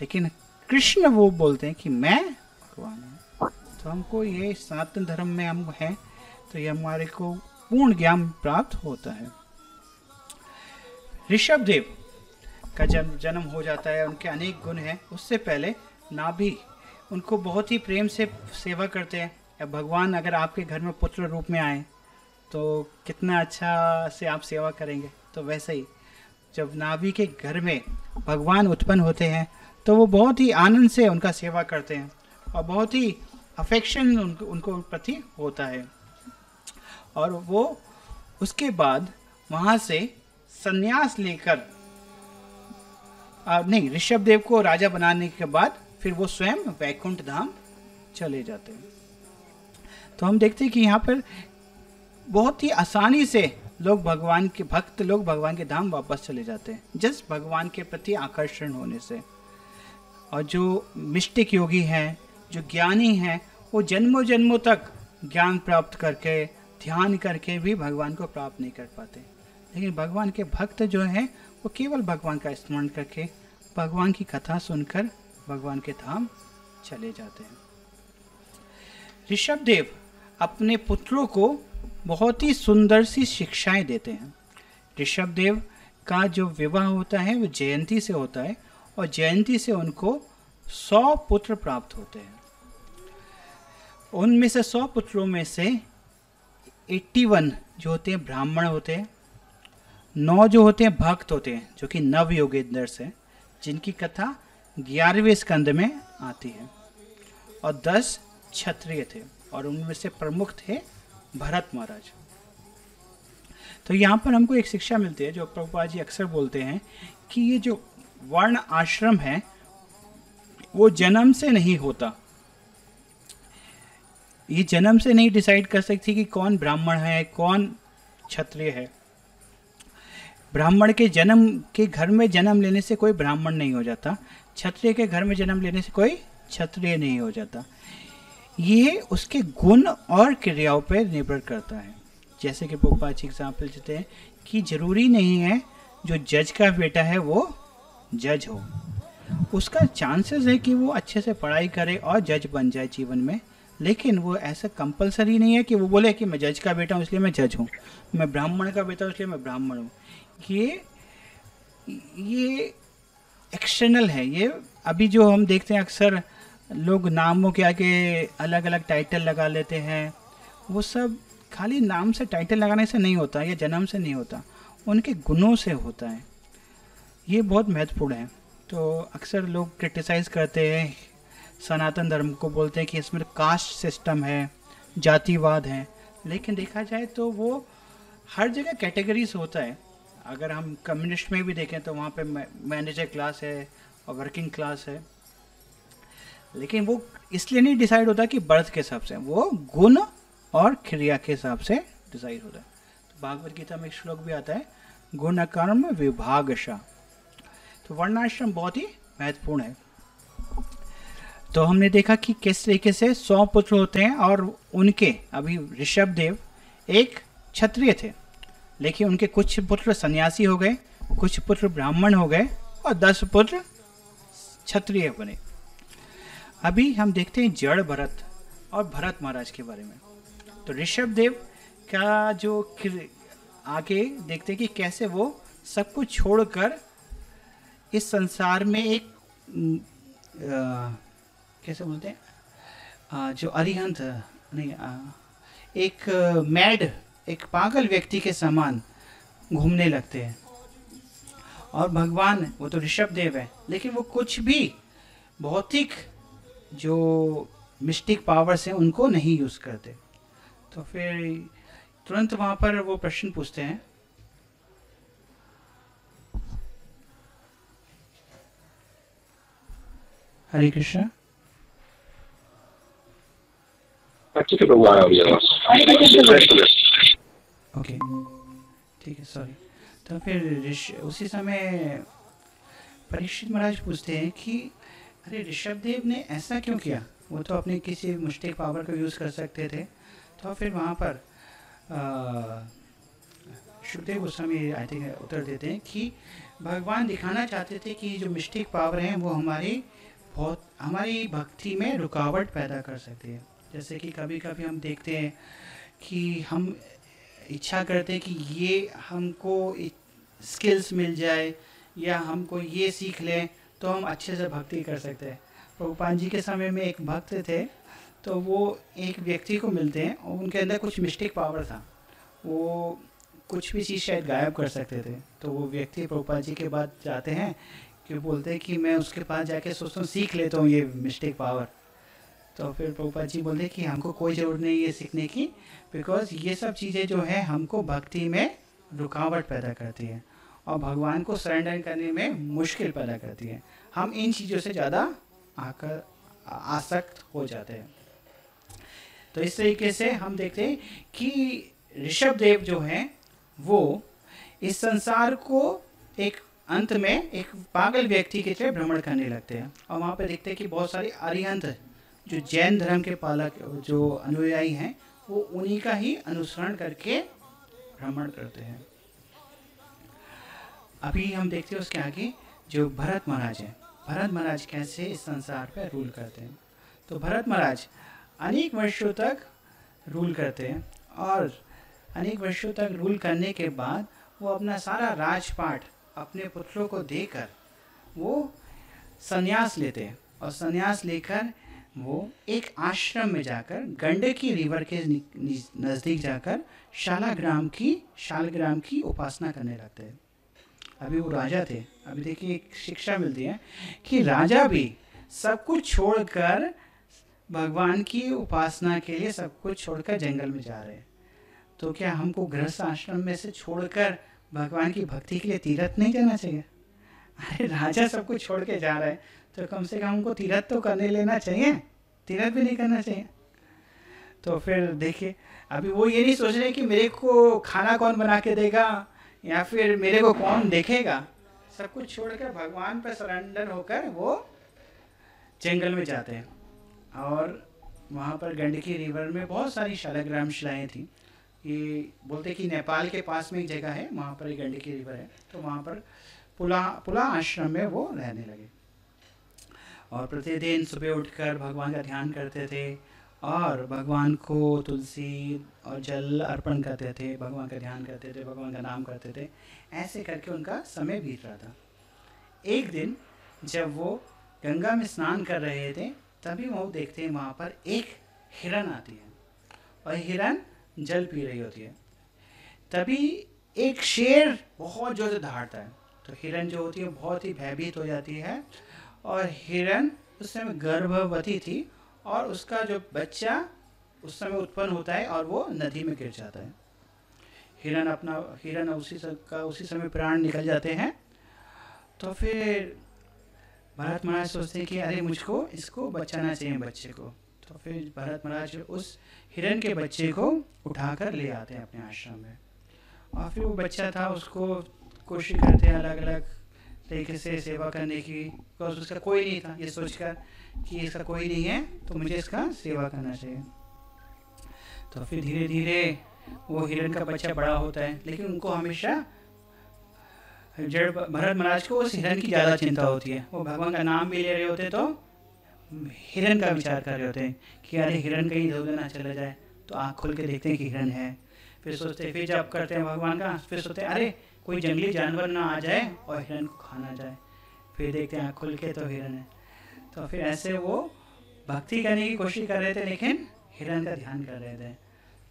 Speaker 1: लेकिन कृष्ण वो बोलते हैं कि मैं भगवान हूँ। तो हमको ये सनातन धर्म में हम हैं, तो ये हमारे को पूर्ण ज्ञान प्राप्त होता है। ऋषभ देव का जन्म हो जाता है, उनके अनेक गुण हैं। उससे पहले नाभि उनको बहुत ही प्रेम से सेवा करते हैं। या भगवान अगर आपके घर में पुत्र रूप में आए तो कितना अच्छा से आप सेवा करेंगे। तो वैसे ही जब नाभि के घर में भगवान उत्पन्न होते हैं तो वो बहुत ही आनंद से उनका सेवा करते हैं और बहुत ही अफेक्शन उनको प्रति होता है। और वो उसके बाद वहाँ से संन्यास लेकर नहीं, ऋषभ देव को राजा बनाने के बाद फिर वो स्वयं वैकुंठ धाम चले जाते हैं। तो हम देखते हैं कि यहाँ पर बहुत ही आसानी से लोग भगवान के भक्त लोग भगवान के धाम वापस चले जाते हैं, जस्ट भगवान के प्रति आकर्षण होने से। और जो मिस्टिक योगी हैं, जो ज्ञानी हैं, वो जन्मों जन्मों तक ज्ञान प्राप्त करके ध्यान करके भी भगवान को प्राप्त नहीं कर पाते। लेकिन भगवान के भक्त जो हैं वो केवल भगवान का स्मरण करके भगवान की कथा सुनकर भगवान के धाम चले जाते हैं। ऋषभ देव अपने पुत्रों को बहुत ही सुंदर सी शिक्षाएं देते हैं। ऋषभ देव का जो विवाह होता है वो जयंती से होता है, और जयंती से उनको 100 पुत्र प्राप्त होते हैं। उनमें से 100 पुत्रों में से 81 जो होते हैं ब्राह्मण होते हैं, 9 जो होते हैं भक्त होते हैं जो कि नव योगेंद्र हैं, जिनकी कथा 11वें स्कंद में आती है, और 10 क्षत्रिय थे, और उनमें से प्रमुख थे भरत महाराज। तो यहाँ पर हमको एक शिक्षा मिलती है जो प्रभुपाद जी अक्सर बोलते हैं कि ये जो वर्ण आश्रम है वो जन्म से नहीं होता। ये जन्म से नहीं डिसाइड कर सकती कि कौन ब्राह्मण है कौन क्षत्रिय है। ब्राह्मण के जन्म के घर में जन्म लेने से कोई ब्राह्मण नहीं हो जाता, क्षत्रिय के घर में जन्म लेने से कोई क्षत्रिय नहीं हो जाता। ये उसके गुण और क्रियाओं पर निर्भर करता है। जैसे कि प्रभुपाद जी एग्जाम्पल देते हैं कि जरूरी नहीं है जो जज का बेटा है वो जज हो, उसका चांसेस है कि वो अच्छे से पढ़ाई करे और जज बन जाए जीवन में, लेकिन वो ऐसा कंपलसरी नहीं है कि वो बोले कि मैं जज का बेटा हूँ इसलिए मैं जज हूँ, मैं ब्राह्मण का बेटा हूँ इसलिए मैं ब्राह्मण हूँ। ये एक्सटर्नल है। ये अभी जो हम देखते हैं अक्सर लोग नामों के आगे अलग अलग टाइटल लगा लेते हैं, वो सब खाली नाम से टाइटल लगाने से नहीं होता या जन्म से नहीं होता, उनके गुणों से होता है। ये बहुत महत्वपूर्ण है। तो अक्सर लोग क्रिटिसाइज़ करते हैं सनातन धर्म को, बोलते हैं कि इसमें कास्ट सिस्टम है, जातिवाद है, लेकिन देखा जाए तो वो हर जगह कैटेगरीज होता है। अगर हम कम्युनिस्ट में भी देखें तो वहाँ पे मैनेजर क्लास है और वर्किंग क्लास है, लेकिन वो इसलिए नहीं डिसाइड होता कि बर्थ के हिसाब से, वो गुण और क्रिया के हिसाब से डिसाइड होता है। तो भागवत गीता में एक श्लोक भी आता है, गुण कर्म विभागशः। तो वर्णाश्रम बहुत ही महत्वपूर्ण है। तो हमने देखा कि किस तरीके से 100 पुत्र होते हैं, और उनके अभी ऋषभ देव एक क्षत्रिय थे, लेकिन उनके कुछ पुत्र सन्यासी हो गए, कुछ पुत्र ब्राह्मण हो गए और 10 पुत्र क्षत्रिय बने। अभी हम देखते हैं जड़ भरत और भरत महाराज के बारे में। तो ऋषभ देव का जो आगे देखते हैं कि कैसे वो सब कुछ छोड़कर इस संसार में एक कैसे बोलते हैं जो अरिहंत नहीं एक मैड, एक पागल व्यक्ति के समान घूमने लगते हैं। और भगवान, वो तो ऋषभ देव है, लेकिन वो कुछ भी भौतिक जो मिस्टिक पावर्स हैं उनको नहीं यूज़ करते। तो फिर तुरंत वहाँ पर वो प्रश्न पूछते हैं, हरे कृष्ण।
Speaker 2: ठीक है प्रभु, आया अभी आवाज।
Speaker 1: ओके ठीक है, सॉरी। तो फिर उसी समय परीक्षित महाराज पूछते हैं कि अरे ऋषभदेव ने ऐसा क्यों किया, वो तो अपने किसी मुष्टिक पावर को यूज़ कर सकते थे। तो फिर वहाँ पर सुखदेव गोस्वामी आई थिंक उत्तर देते हैं कि भगवान दिखाना चाहते थे कि जो मिस्टिक पावर हैं वो हमारी भक्ति में रुकावट पैदा कर सकती है। जैसे कि कभी कभी हम देखते हैं कि हम इच्छा करते हैं कि ये हमको स्किल्स मिल जाए या हमको ये सीख लें तो हम अच्छे से भक्ति कर सकते हैं। प्रभुपाद जी के समय में एक भक्त थे, तो वो एक व्यक्ति को मिलते हैं और उनके अंदर कुछ मिस्टिक पावर था, वो कुछ भी चीज़ शायद गायब कर सकते थे। तो वो व्यक्ति प्रभुपाद जी के बाद जाते हैं कि बोलते हैं कि मैं उसके पास जाके सोचता हूँ सीख लेता हूँ ये मिस्टिक पावर। तो फिर प्रभुपाद जी बोलते हैं कि हमको कोई ज़रूरत नहीं ये सीखने की, बिकॉज ये सब चीज़ें जो है हमको भक्ति में रुकावट पैदा करती है और भगवान को सरेंडर करने में मुश्किल पैदा करती है। हम इन चीज़ों से ज़्यादा आसक्त हो जाते हैं। तो इस तरीके से हम देखते हैं कि ऋषभदेव जो हैं वो इस संसार को एक अंत में एक पागल व्यक्ति की तरह भ्रमण करने लगते हैं। और वहाँ पर देखते हैं कि बहुत सारे अरिहंत जो जैन धर्म के पालक जो अनुयायी हैं वो उन्हीं का ही अनुसरण करके भ्रमण करते हैं। अभी हम देखते हैं उसके आगे जो भरत महाराज हैं, भरत महाराज कैसे इस संसार पर रूल करते हैं। तो भरत महाराज अनेक वर्षों तक रूल करते हैं और अनेक वर्षों तक रूल करने के बाद वो अपना सारा राजपाट अपने पुत्रों को देकर वो संन्यास लेते हैं और संन्यास लेकर वो एक आश्रम में जाकर गंडकी रिवर के नज़दीक जाकर शालग्राम की उपासना करने लगते हैं। अभी वो राजा थे। अभी देखिए एक शिक्षा मिलती है कि राजा भी सब कुछ छोड़कर भगवान की उपासना के लिए सब कुछ छोड़कर जंगल में जा रहे हैं। तो क्या हमको गृहस्थ आश्रम में से छोड़कर भगवान की भक्ति के लिए तीर्थ नहीं जाना चाहिए? अरे राजा सब कुछ छोड़ के जा रहा है तो कम से कम हमको तीर्थ तो करने लेना चाहिए, तीर्थ भी नहीं करना चाहिए। तो फिर देखिए अभी वो ये नहीं सोच रहे कि मेरे को खाना कौन बना के देगा या फिर मेरे को कौन देखेगा। सब कुछ छोड़कर भगवान पर सरेंडर होकर वो जंगल में जाते हैं। और वहाँ पर गंडकी रिवर में बहुत सारी शालग्राम शिलाएँ थी। ये बोलते कि नेपाल के पास में एक जगह है, वहाँ पर एक गंडकी रिवर है। तो वहाँ पर पुला आश्रम में वो रहने लगे और प्रतिदिन सुबह उठकर भगवान का ध्यान करते थे और भगवान को तुलसी और जल अर्पण करते थे, भगवान का ध्यान करते थे, भगवान का नाम करते थे। ऐसे करके उनका समय बीत रहा था। एक दिन जब वो गंगा में स्नान कर रहे थे तभी वो देखते हैं वहाँ पर एक हिरन आती है और हिरन जल पी रही होती है। तभी एक शेर बहुत जोर से दहाड़ता है। तो हिरन जो होती है बहुत ही भयभीत हो जाती है और हिरन उस समय गर्भवती थी और उसका जो बच्चा उस समय उत्पन्न होता है और वो नदी में गिर जाता है। हिरन उसी समय प्राण निकल जाते हैं। तो फिर भरत महाराज सोचते हैं कि अरे मुझको इसको बचाना चाहिए बच्चे को। तो फिर भरत महाराज उस हिरन के बच्चे को उठाकर ले आते हैं अपने आश्रम में और फिर वो बच्चा था उसको कोशिश करते हैं अलग अलग तरीके से सेवा करने की, बिकॉज उसका कोई नहीं था। ये सोचकर कि इसका कोई नहीं है तो मुझे इसका सेवा करना चाहिए। तो फिर धीरे धीरे वो हिरन का बच्चा बड़ा होता है, लेकिन उनको हमेशा भरत महाराज को उस हिरन की ज़्यादा चिंता होती है। वो भगवान का नाम भी ले रहे होते तो हिरन का विचार कर रहे होते हैं कि अरे हिरन कहीं इधर ना चला जाए। तो आँख खोल के देखते हैं कि हिरन है। फिर सोचते हैं, फिर जब करते हैं भगवान का, फिर सोचते हैं अरे कोई जंगली जानवर ना आ जाए और हिरन को खाना जाए। फिर देखते हैं आँख खोल के तो हिरन है। तो फिर ऐसे वो भक्ति करने की कोशिश कर रहे थे लेकिन हिरन का ध्यान कर रहे थे।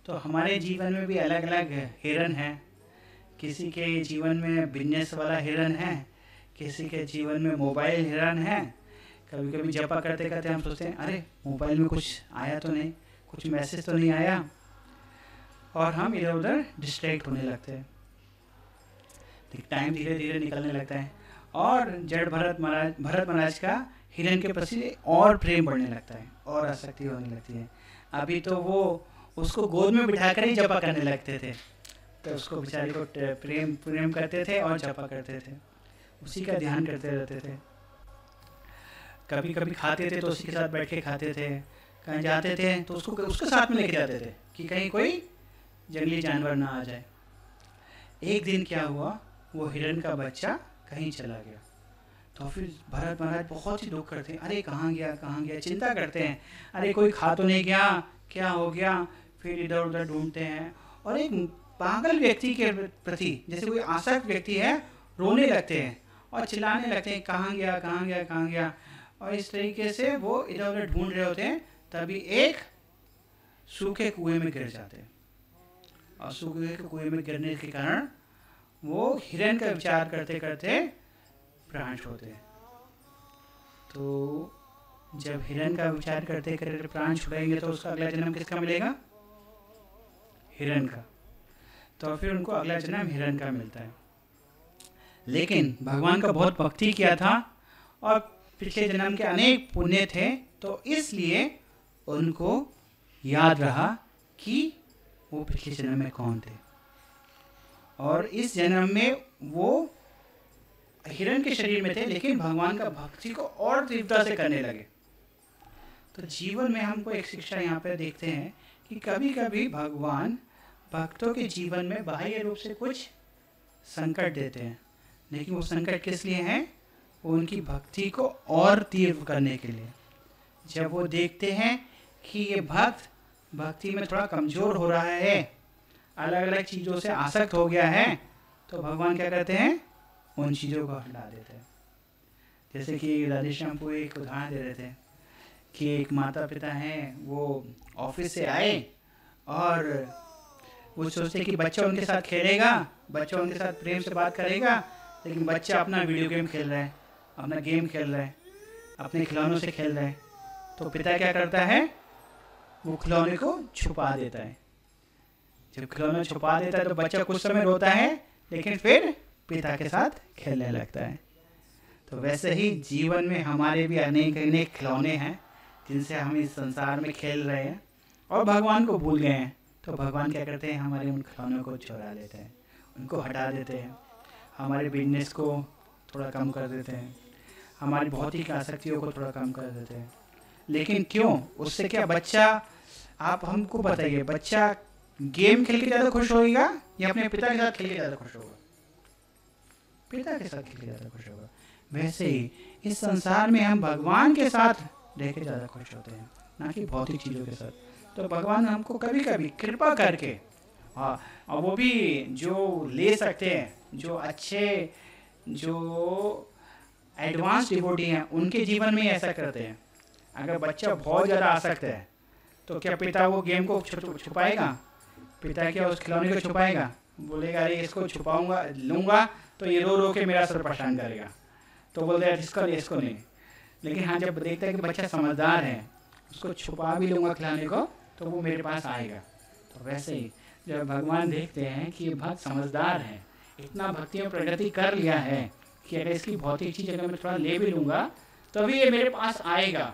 Speaker 1: तो हमारे जीवन में भी अलग अलग हिरन हैं। किसी के जीवन में बिजनेस वाला हिरन है, किसी के जीवन में मोबाइल हिरन है। कभी कभी जपा करते करते हम सोचते हैं अरे मोबाइल में कुछ आया तो नहीं, कुछ मैसेज तो नहीं आया, और हम इधर उधर डिस्ट्रैक्ट होने लगते हैं। टाइम धीरे धीरे निकलने लगता है और जड़ भरत महाराज का हिरन के प्रति और प्रेम बढ़ने लगता है और आसक्ति होने लगती है। अभी तो वो उसको गोद में बिठाकर ही जपा करने लगते थे, तो उसको बेचारे को प्रेम प्रेम करते थे और जपा करते थे, उसी का ध्यान करते रहते थे। कभी कभी खाते थे तो उसी के साथ बैठ के खाते थे, कहीं जाते थे तो उसको उसके साथ में लेके जाते थे कि कहीं कोई जंगली जानवर ना आ जाए। एक दिन क्या हुआ, वो हिरन का बच्चा कहीं चला गया, तो फिर भरत महाराज बहुत ही दुख करते हैं, अरे कहाँ गया, चिंता करते हैं, अरे कोई खा तो नहीं गया, क्या हो गया। फिर इधर उधर ढूंढते हैं और एक पागल व्यक्ति के प्रति, जैसे कोई आसक्त व्यक्ति है, रोने लगते हैं और चिल्लाने लगते हैं, कहाँ गया। और इस तरीके से वो इधर उधर ढूंढ रहे होते हैं, तभी एक सूखे कुएं में गिर जाते हैं, और सूखे कुएं में गिरने के कारण वो हिरन का विचार करते करते प्राण छोड़ते हैं। तो जब हिरन का विचार करते करते प्राण छुड़ाएंगे तो उसका अगला जन्म किसका मिलेगा? हिरन का। तो फिर उनको अगला जन्म हिरन का मिलता है। लेकिन भगवान का बहुत भक्ति किया था और पिछले जन्म के अनेक पुण्य थे, तो इसलिए उनको याद रहा कि वो पिछले जन्म में कौन थे, और इस जन्म में वो हिरन के शरीर में थे, लेकिन भगवान का भक्ति को और तीव्रता से करने लगे। तो जीवन में हमको एक शिक्षा यहाँ पे देखते हैं कि कभी कभी भगवान भक्तों के जीवन में बाह्य रूप से कुछ संकट देते हैं, लेकिन वो संकट किस लिए हैं? वो उनकी भक्ति को और तीव्र करने के लिए। जब वो देखते हैं कि ये भक्त भक्ति में थोड़ा कमज़ोर हो रहा है, अलग अलग चीज़ों से आसक्त हो गया है, तो भगवान क्या करते हैं? उन चीज़ों को हटा देते हैं। जैसे कि राधेश्याम को एक उदाहरण दे रहे थे कि एक माता पिता हैं, वो ऑफिस से आए और वो सोचते कि बच्चा उनके साथ खेलेगा, बच्चा उनके साथ प्रेम से बात करेगा, लेकिन बच्चा अपना वीडियो गेम खेल रहा है, अपना गेम खेल रहा है, अपने खिलौनों से खेल रहा है। तो पिता क्या करता है? वो खिलौने को छुपा देता है। जब खिलौना छुपा देता है तो बच्चा कुछ समय रोता है, लेकिन फिर पिता के साथ खेलने लगता है। तो वैसे ही जीवन में हमारे भी अनेक अनेक खिलौने हैं जिनसे हम इस संसार में खेल रहे हैं और भगवान को भूल गए हैं। तो भगवान क्या करते हैं? हमारे उन खिलौनों को चुरा लेते हैं, उनको हटा देते हैं, हमारे बिजनेस को थोड़ा कम कर देते हैं, हमारी भौतिक आसक्तियों को थोड़ा कम कर देते हैं। लेकिन क्यों? उससे क्या बच्चा, आप हमको बताइए, बच्चा गेम खेल के ज़्यादा खुश होगा या अपने पिता के साथ खेल के ज़्यादा खुश होगा? पिता के साथ खेल के ज़्यादा खुश होगा। वैसे ही इस संसार में हम भगवान के साथ रह के ज़्यादा खुश होते हैं, ना कि भौतिक चीज़ों के साथ। तो भगवान हमको कभी कभी कृपा करके, और वो भी जो ले सकते हैं, जो अच्छे, जो एडवांस डिवोटी हैं, उनके जीवन में ऐसा करते हैं। अगर बच्चा बहुत ज़्यादा आसक्त है तो क्या पिता वो गेम को छुपाएगा? पिता क्या उस खिलौने को छुपाएगा? बोलेगा अरे इसको छुपाऊंगा, लूँगा तो ये रो रो के मेरा सर परेशान करेगा, तो बोलते हैं इसको नहीं। लेकिन हाँ, जब देखता है कि बच्चा समझदार है, उसको छुपा भी लूँगा खिलौने को तो वो मेरे पास आएगा। तो वैसे ही जब भगवान देखते हैं कि ये भक्त समझदार है, इतना भक्ति में प्रगति कर लिया है कि अगर इसकी भौतिक चीज़ अगर मैं थोड़ा ले भी लूँगा तभी ये मेरे पास आएगा,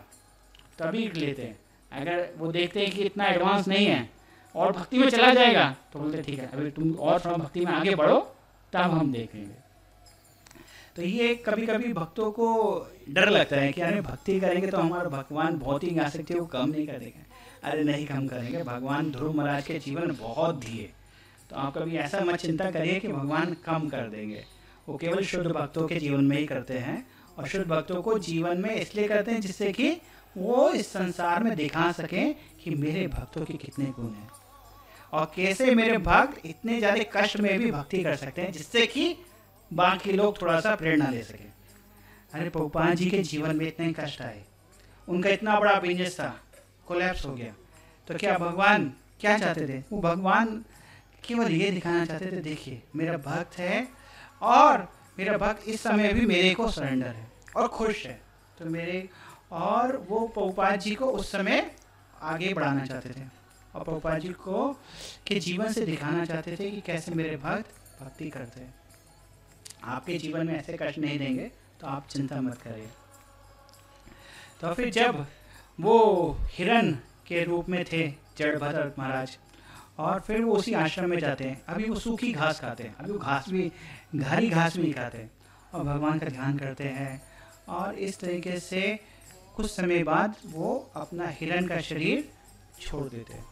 Speaker 1: तभी लेते हैं। अगर वो देखते हैं कि इतना एडवांस नहीं है और भक्ति में चला जाएगा तो बोलते ठीक है, अभी तुम और थोड़ा भक्ति में आगे बढ़ो, तब हम देखेंगे। तो ये कभी कभी भक्तों को डर लगता है कि अरे भक्ति करेंगे तो हमारा भगवान भौतिक आसक्तियों को कम नहीं करेंगे। अरे नहीं कम करेंगे, भगवान ध्रुव महाराज के जीवन बहुत दिए, तो आप कभी ऐसा मत चिंता करिए कि भगवान कम कर देंगे। वो केवल शुद्ध भक्तों के जीवन में ही करते हैं, और शुद्ध भक्तों को जीवन में इसलिए करते हैं जिससे कि वो इस संसार में दिखा सकें कि मेरे भक्तों के कितने गुण हैं और कैसे मेरे भक्त इतने ज़्यादा कष्ट में भी भक्ति कर सकते हैं, जिससे कि बाकी लोग थोड़ा सा प्रेरणा ले सकें। अरे प्रभुपाद जी के जीवन में इतने कष्ट आए, उनका इतना बड़ा बिजनेस था, कोलैप्स हो गया, तो क्या भगवान क्या चाहते थे? वो भगवान केवल ये दिखाना चाहते थे, देखिए मेरा भक्त है और मेरा भक्त इस समय भी मेरे को सरेंडर है और खुश है। तो मेरे, और वो प्रभुपाद जी को उस समय आगे बढ़ाना चाहते थे और प्रभुपाद जी को के जीवन से दिखाना चाहते थे कि कैसे मेरे भक्त भक्ति करते हैं। आपके जीवन में ऐसे कष्ट नहीं देंगे तो आप चिंता मत करिए। तो फिर जब वो हिरण के रूप में थे जड़ भरत महाराज, और फिर वो उसी आश्रम में जाते हैं। अभी वो सूखी घास खाते हैं, अभी वो घास भी हरी घास भी नहीं खाते, और भगवान का ध्यान करते हैं। और इस तरीके से कुछ समय बाद वो अपना हिरण का शरीर छोड़ देते हैं।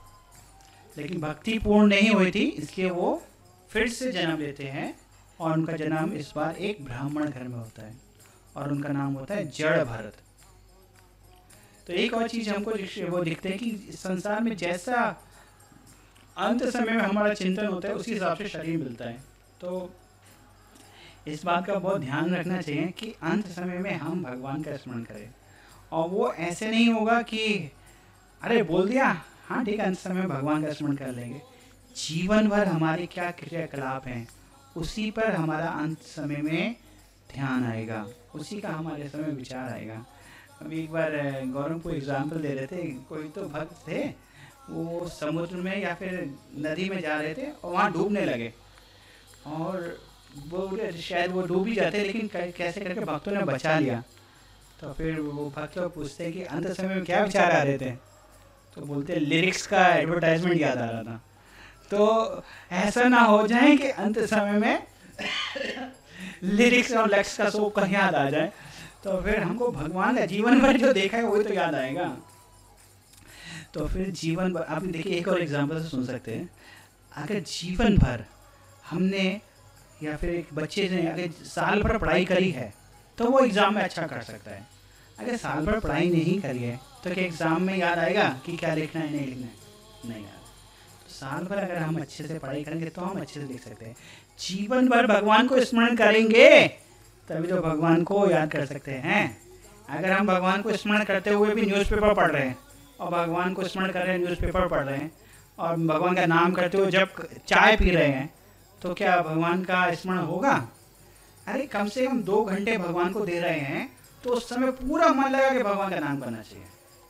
Speaker 1: लेकिन भक्ति पूर्ण नहीं हुई थी, इसलिए वो फिर से जन्म लेते हैं, और उनका जन्म इस बार एक ब्राह्मण घर में होता है, और उनका नाम होता है जड़ भरत। तो एक और चीज हमको वो दिखते हैं कि संसार में जैसा अंत समय में हमारा चिंतन होता है, उसी हिसाब से शरीर मिलता है। तो इस बात का बहुत ध्यान रखना चाहिए कि अंत समय में हम भगवान का स्मरण करें, और वो ऐसे नहीं होगा कि अरे बोल दिया, हाँ ठीक है, अंत समय भगवान का स्मरण कर लेंगे। जीवन भर हमारे क्या क्रियाकलाप हैं, उसी पर हमारा अंत समय में ध्यान आएगा, उसी का हमारे समय विचार आएगा। अभी एक बार गौरव को एग्जाम्पल दे रहे थे, कोई तो भक्त थे, वो समुद्र में या फिर नदी में जा रहे थे और वहाँ डूबने लगे, और वो शायद वो डूब ही जाते, लेकिन कैसे करके भक्तों ने बचा लिया। तो फिर वो भक्त लोग पूछते हैं कि अंत समय में क्या विचार आ रहे थे, तो बोलते लिरिक्स का एडवर्टाइजमेंट याद आ रहा था। तो ऐसा ना हो जाए कि अंत समय में लिरिक्स और लेक्स का सब कहीं याद आ जाए, तो फिर हमको भगवान का जीवन भर जो देखा है वही तो याद आएगा। तो फिर जीवन भर, आप देखिए एक और एग्जांपल से सुन सकते हैं, अगर जीवन भर हमने या फिर एक बच्चे ने अगर साल भर पढ़ाई करी है तो वो एग्जाम में अच्छा कर सकता है। अगर साल भर पढ़ाई नहीं करी है तो क्या एग्जाम में याद आएगा कि क्या लिखना है नहीं लिखना है, नहीं याद। तो साल भर अगर हम अच्छे से पढ़ाई करेंगे तो हम अच्छे से लिख सकते हैं। जीवन भर भगवान को स्मरण करेंगे तभी तो भगवान को याद कर सकते हैं। अगर हम भगवान को स्मरण करते हुए भी न्यूज़पेपर पढ़ रहे हैं, और भगवान को स्मरण कर रहे हैं, न्यूज़पेपर पढ़ रहे हैं, और भगवान का नाम करते हुए जब चाय पी रहे हैं, तो क्या भगवान का स्मरण होगा? अरे कम से कम 2 घंटे भगवान को दे रहे हैं, तो उस समय पूरा मन लगा कि भगवान का नाम करना चाहिए।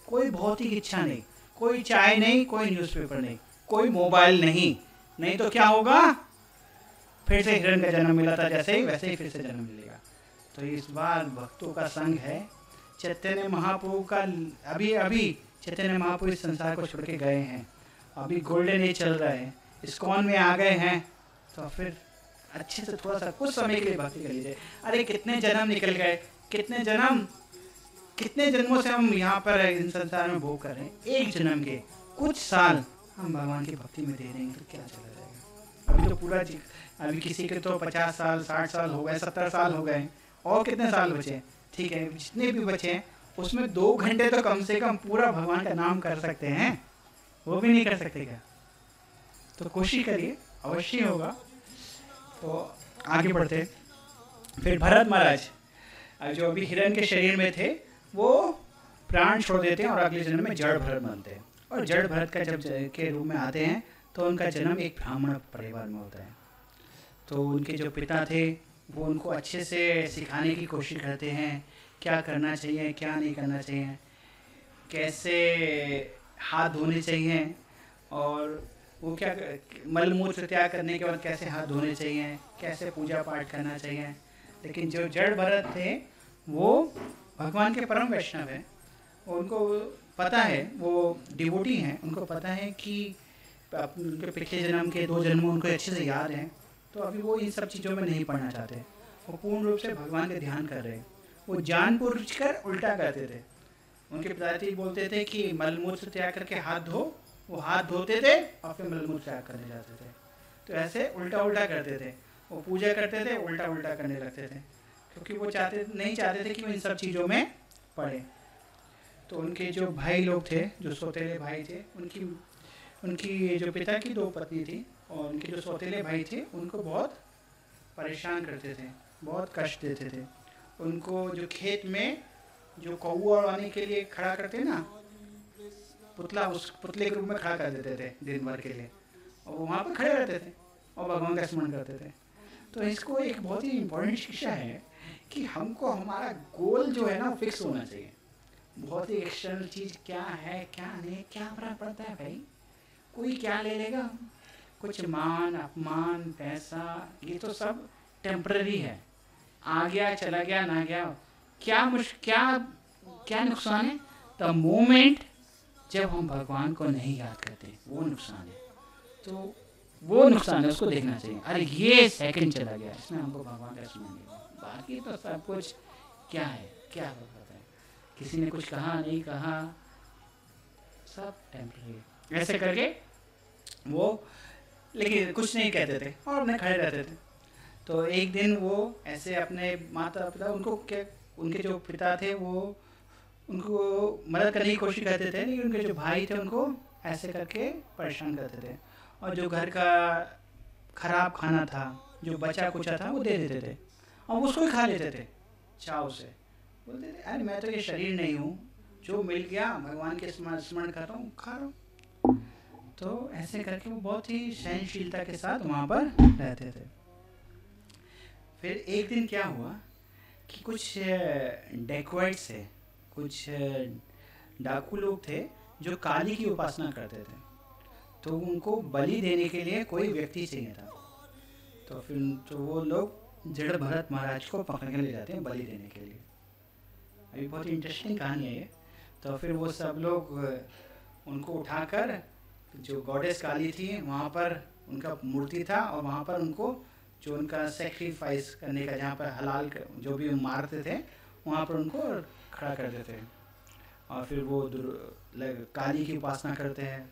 Speaker 1: कोई भौतिक इच्छा नहीं, कोई चाय नहीं, कोई न्यूज़पेपर नहीं, कोई मोबाइल नहीं, नहीं तो क्या होगा? फिर से हिरण का जन्म मिला था जैसे ही, वैसे ही फिर से जन्म मिलेगा। तो इस बार भक्तों का संग है। चैतन्य महाप्रभु का अभी चैतन्य महाप्रभु इस संसार को छोड़ के गए हैं, अभी गोल्डन एज चल रहा है, इस्कॉन में आ गए हैं, तो फिर अच्छे से थोड़ा सा कुछ समय के लिए भक्ति कर लीजिए। अरे कितने जन्म निकल गए, कितने जन्मों से हम यहाँ पर इन संसार में भोग कर रहे हैं। एक जन्म के कुछ साल हम भगवान की भक्ति में दे रहे हैं तो क्या चला जाएगा। अभी तो पूरा अभी किसी के तो 50 साल 60 साल हो गए, 70 साल हो गए, और कितने साल बचे? ठीक है, जितने भी बचे हैं उसमें 2 घंटे तो कम से कम पूरा भगवान का नाम कर सकते हैं, वो भी नहीं कर सकते क्या? तो कोशिश करिए, अवश्य होगा। तो आगे बढ़ते, फिर भरत महाराज जो अभी हिरण के शरीर में थे वो प्राण छोड़ देते हैं और अगले जन्म में जड़ भरत बनते हैं। और जड़ भरत का जब के रूप में आते हैं तो उनका जन्म एक ब्राह्मण परिवार में होता है। तो उनके जो पिता थे वो उनको अच्छे से सिखाने की कोशिश करते हैं, क्या करना चाहिए क्या नहीं करना चाहिए, कैसे हाथ धोने चाहिए, और वो क्या मलमूत्र त्याग करने के बाद कैसे हाथ धोने चाहिए, कैसे पूजा पाठ करना चाहिए। लेकिन जो जड़ भरत थे वो भगवान के परम वैष्णव हैं, उनको पता है, वो डिवोटी हैं, उनको पता है कि उनके पिछले जन्म के 2 जन्म उनको अच्छे से याद हैं, तो अभी वो इन सब चीज़ों में नहीं पढ़ना चाहते, वो पूर्ण रूप से भगवान का ध्यान कर रहे हैं। वो जानबूझकर उल्टा करते थे। उनके पिताजी बोलते थे कि मलमूत्र त्याग करके हाथ धो, वो हाथ धोते थे और फिर मलमूत्र त्याग करने जाते थे। तो ऐसे उल्टा उल्टा करते थे, वो पूजा करते थे उल्टा उल्टा करने लगते थे, क्योंकि वो नहीं चाहते थे कि वो इन सब चीज़ों में पड़े। तो उनके जो भाई लोग थे, जो सौतेले भाई थे, उनकी जो पिता की 2 पत्नी थी, और उनके जो सौतेले भाई थे उनको बहुत परेशान करते थे, बहुत कष्ट देते थे। उनको जो खेत में जो कौआ उड़ाने के लिए खड़ा करते हैं ना, पुतला, उस पुतले के रूप में खड़ा कर देते थे दिन भर के लिए, और वो वहाँ पर खड़े रहते थे और भगवान का स्मरण करते थे। तो इसको एक बहुत ही इम्पोर्टेंट शिक्षा है कि हमको हमारा गोल जो है ना फिक्स होना चाहिए। बहुत ही एक्सटर्नल चीज़ क्या है क्या नहीं, क्या फर्क पड़ता है भाई, कोई क्या ले लेगा, कुछ मान अपमान पैसा ये तो सब टेम्पररी है, आ गया चला गया ना गया, क्या क्या नुकसान है? द मोमेंट जब हम भगवान को नहीं याद करते, वो नुकसान है। तो वो नुकसान है, उसको देखना चाहिए। अरे ये सेकंड चला गया, इसमें हमको भगवान का स्मरण नहीं हुआ, बाकी तो सब कुछ क्या है, क्या होता है, किसी ने कुछ कहा नहीं कहा, सब टेम्परेरी ऐसे करके वो, लेकिन कुछ नहीं कहते थे और अपने खड़े रहते थे। तो एक दिन वो ऐसे अपने माता पिता, उनको क्या, उनके जो पिता थे वो उनको मदद करने की कोशिश करते थे, लेकिन उनके जो भाई थे उनको ऐसे करके परेशान करते थे, और जो घर का खराब खाना था, जो बचा कुचा था, वो दे देते थे और उसको ही खा लेते थे चाव से। बोलते थे अरे मैं तो ये शरीर नहीं हूँ, जो मिल गया भगवान के स्मरण कर रहा हूँ, खा रहा हूँ। तो ऐसे करके वो बहुत ही सहनशीलता के साथ वहाँ पर रहते थे। फिर एक दिन क्या हुआ कि कुछ डेकोइट्स थे, कुछ डाकू लोग थे जो काली की उपासना करते थे। तो उनको बलि देने के लिए कोई व्यक्ति चाहिए था। तो फिर तो वो लोग जड़ भरत महाराज को पकड़ के ले जाते हैं बलि देने के लिए। अभी बहुत इंटरेस्टिंग कहानी है ये। तो फिर वो सब लोग उनको उठाकर, जो गॉडेस काली थी वहाँ पर उनका मूर्ति था, और वहाँ पर उनको जो उनका सेक्रीफाइस करने का, जहाँ पर हलाल जो भी मारते थे, वहाँ पर उनको खड़ा कर देते हैं। और फिर वो काली की उपासना करते हैं।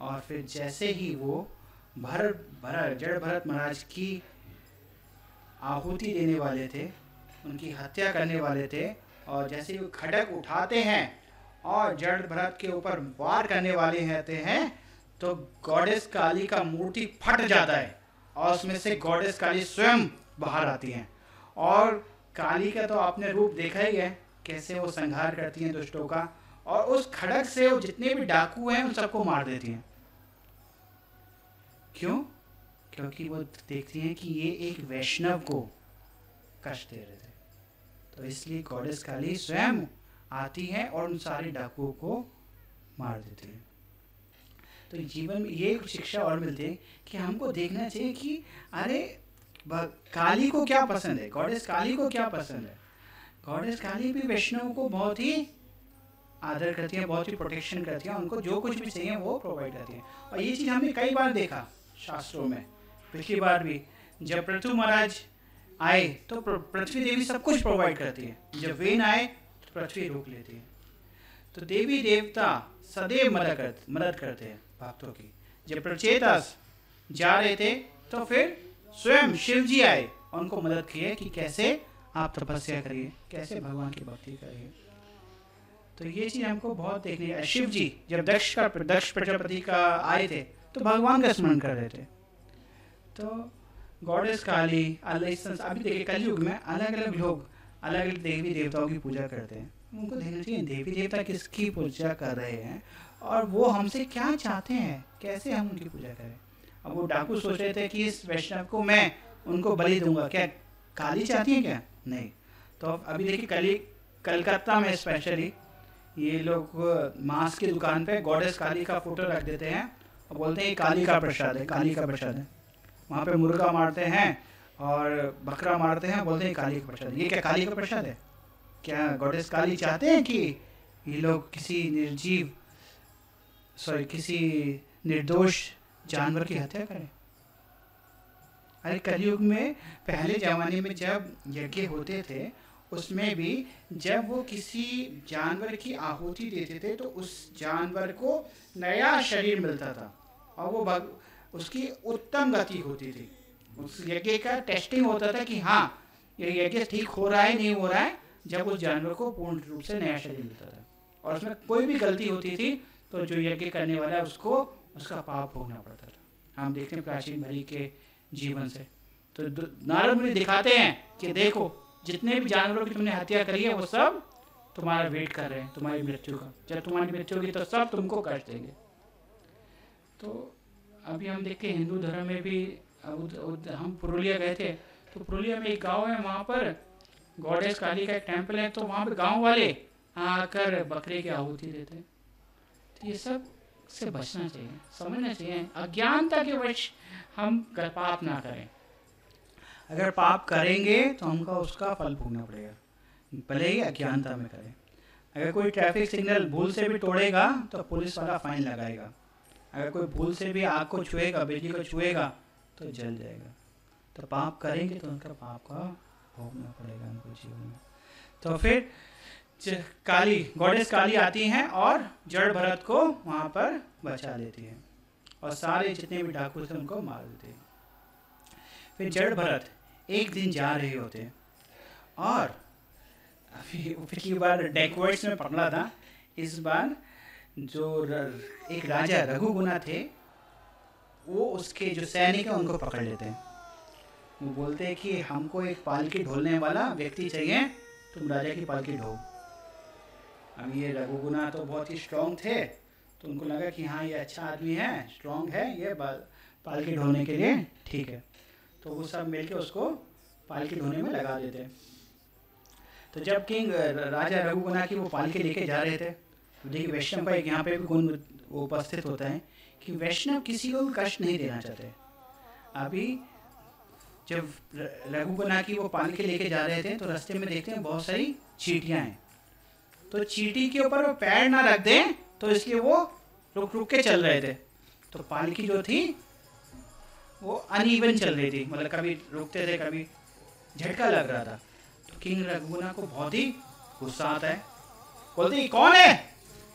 Speaker 1: और फिर जैसे ही वो जड़ भरत महाराज की आहुति देने वाले थे, उनकी हत्या करने वाले थे, और जैसे ही वो खड्ग उठाते हैं और जड़ भरत के ऊपर वार करने वाले होते हैं, तो गॉडेस काली का मूर्ति फट जाता है और उसमें से गॉडेस काली स्वयं बाहर आती हैं। और काली का तो आपने रूप देखा ही है, कैसे वो संहार करती हैं दुष्टों का, और उस खड्ग से वो जितने भी डाकू हैं उन सबको मार देती हैं। क्यों? क्योंकि वो देखती हैं कि ये एक वैष्णव को कष्ट दे रहे थे। तो इसलिए गॉडेस काली स्वयं आती है और उन सारे डाकुओं को मार देती है। तो जीवन में ये शिक्षा और मिलती है कि हमको देखना चाहिए कि अरे काली को क्या पसंद है, गॉडेस काली को क्या पसंद है। गॉडेस काली भी वैष्णव को बहुत ही आदर करती है, बहुत ही प्रोटेक्शन करती है, उनको जो कुछ भी चाहिए वो प्रोवाइड करती है। और ये चीज़ हमने कई बार देखा शास्त्रों में। पिछली बार भी जब पृथु महाराज आए तो पृथ्वी देवी सब कुछ प्रोवाइड करती है, जब वेन आए तो पृथ्वी रोक लेती है। तो देवी देवता सदैव मदद करते हैं भक्तों की। जब प्रचेतास जा रहे थे तो फिर स्वयं शिव जी आए और उनको मदद किए कि कैसे आप तपस्या करिए, कैसे भगवान की भक्ति करिए। तो ये चीज़ हमको बहुत देखनी है। शिव जी जब दक्ष प्रजापति का आए थे तो भगवान का स्मरण कर रहे थे। तो गॉडेस काली अभी देखिए कलयुग में अलग अलग लोग अलग अलग देवी देवताओं की पूजा करते हैं। उनको देखना चाहिए देवी देवता किसकी पूजा कर रहे हैं और वो हमसे क्या चाहते हैं, कैसे हम उनकी पूजा करें। अब वो डाकू सोच रहे थे कि इस वैष्णव को मैं उनको बलि दूंगा, क्या काली चाहती है क्या? नहीं। तो अभी देखिए कलकत्ता में स्पेशली ये लोग मांस की दुकान पे गॉडेस काली का फोटो रख देते हैं और बोलते हैं काली का प्रसाद है, काली का प्रसाद है। वहाँ पे मुर्गा मारते हैं और बकरा मारते हैं, बोलते हैं काली का प्रसाद। ये क्या काली का प्रसाद है? क्या गॉडेस काली चाहते हैं कि ये लोग किसी किसी निर्दोष जानवर की हत्या करें? अरे कलयुग में पहले जमाने में जब यज्ञ होते थे उसमें भी जब वो किसी जानवर की आहुति देते थे तो उस जानवर को नया शरीर मिलता था और वो उसकी उत्तम गति होती थी। उस यज्ञ का टेस्टिंग होता था कि हाँ ये यज्ञ ठीक हो रहा है नहीं हो रहा है, जब उस जानवर को पूर्ण रूप से नया शरीर मिलता था। और उसमें कोई भी गलती होती थी तो जो यज्ञ करने वाला है उसको उसका पाप भोगना पड़ता था। हम देखते हैं प्राचीन भरी के जीवन से। तो नारद मुनि दिखाते हैं कि देखो जितने भी जानवरों की तुमने हत्या करी है वो सब तुम्हारा वेट कर रहे हैं तुम्हारी मृत्यु का। जब तुम्हारी मृत्यु होगी तो सब तुमको कष्ट देंगे। तो अभी हम देखते हैं हिंदू धर्म में भी हम पुरुलिया गए थे तो पुरुलिया में एक गांव है, वहाँ पर गॉडेस काली का एक टेम्पल है। तो वहाँ पर गांव वाले आकर बकरे की आहुति देते हैं। तो ये सब से बचना चाहिए, समझना चाहिए। अज्ञानता के वश हम पाप ना करें। अगर पाप करेंगे तो हमको उसका फल भोगना पड़ेगा, भले ही अज्ञानता में करें। अगर कोई ट्रैफिक सिग्नल भूल से भी तोड़ेगा तो पुलिस वाला फाइन लगाएगा। अगर कोई भूल से भी आग को छुएगा, बिजली को छुएगा तो जल जाएगा। तो पाप करेंगे तो उनका पाप का भोगना पड़ेगा उनको जीवन में। तो फिर काली गॉडेस काली आती हैं और जड़ भरत को वहाँ पर बचा लेती है और सारे जितने भी डाकू थे उनको मार देते हैं। फिर जड़ भरत एक दिन जा रहे होते हैं और अभी पिछली बार डेकवर्ड्स में पढ़ा था, इस बार जो एक राजा रघुगुना थे वो उसके जो सैनिक हैं उनको पकड़ लेते हैं। वो बोलते हैं कि हमको एक पालकी ढोलने वाला व्यक्ति चाहिए, तुम राजा की पालकी ढो। अब ये रघुगुना तो बहुत ही स्ट्रांग थे, तो उनको लगा कि हाँ ये अच्छा आदमी है, स्ट्रांग है, ये पालकी ढोने के लिए ठीक है। तो वो सब मिलके उसको पालकी ढोने में लगा देते हैं। तो जब किंग राजा रघुगुना की वो पालकी लेके जा रहे थे, तो देखिए वैष्णव का एक यहाँ पे भी गुण उपस्थित होता है कि वैष्णव किसी को भी कष्ट नहीं देना चाहते। अभी जब रघुगुना की वो पालकी लेके जा रहे थे तो रास्ते में देखते हैं बहुत सारी चींटियां हैं, तो चींटी के ऊपर वो पैर ना रख दें तो इसलिए वो रुक रुक के चल रहे थे। तो पालकी जो थी वो अनइवन चल रही थी, मतलब कभी रुकते थे कभी झटका लग रहा था। तो किंग रघुगुना को बहुत ही गुस्सा आता है, बोलते कौन है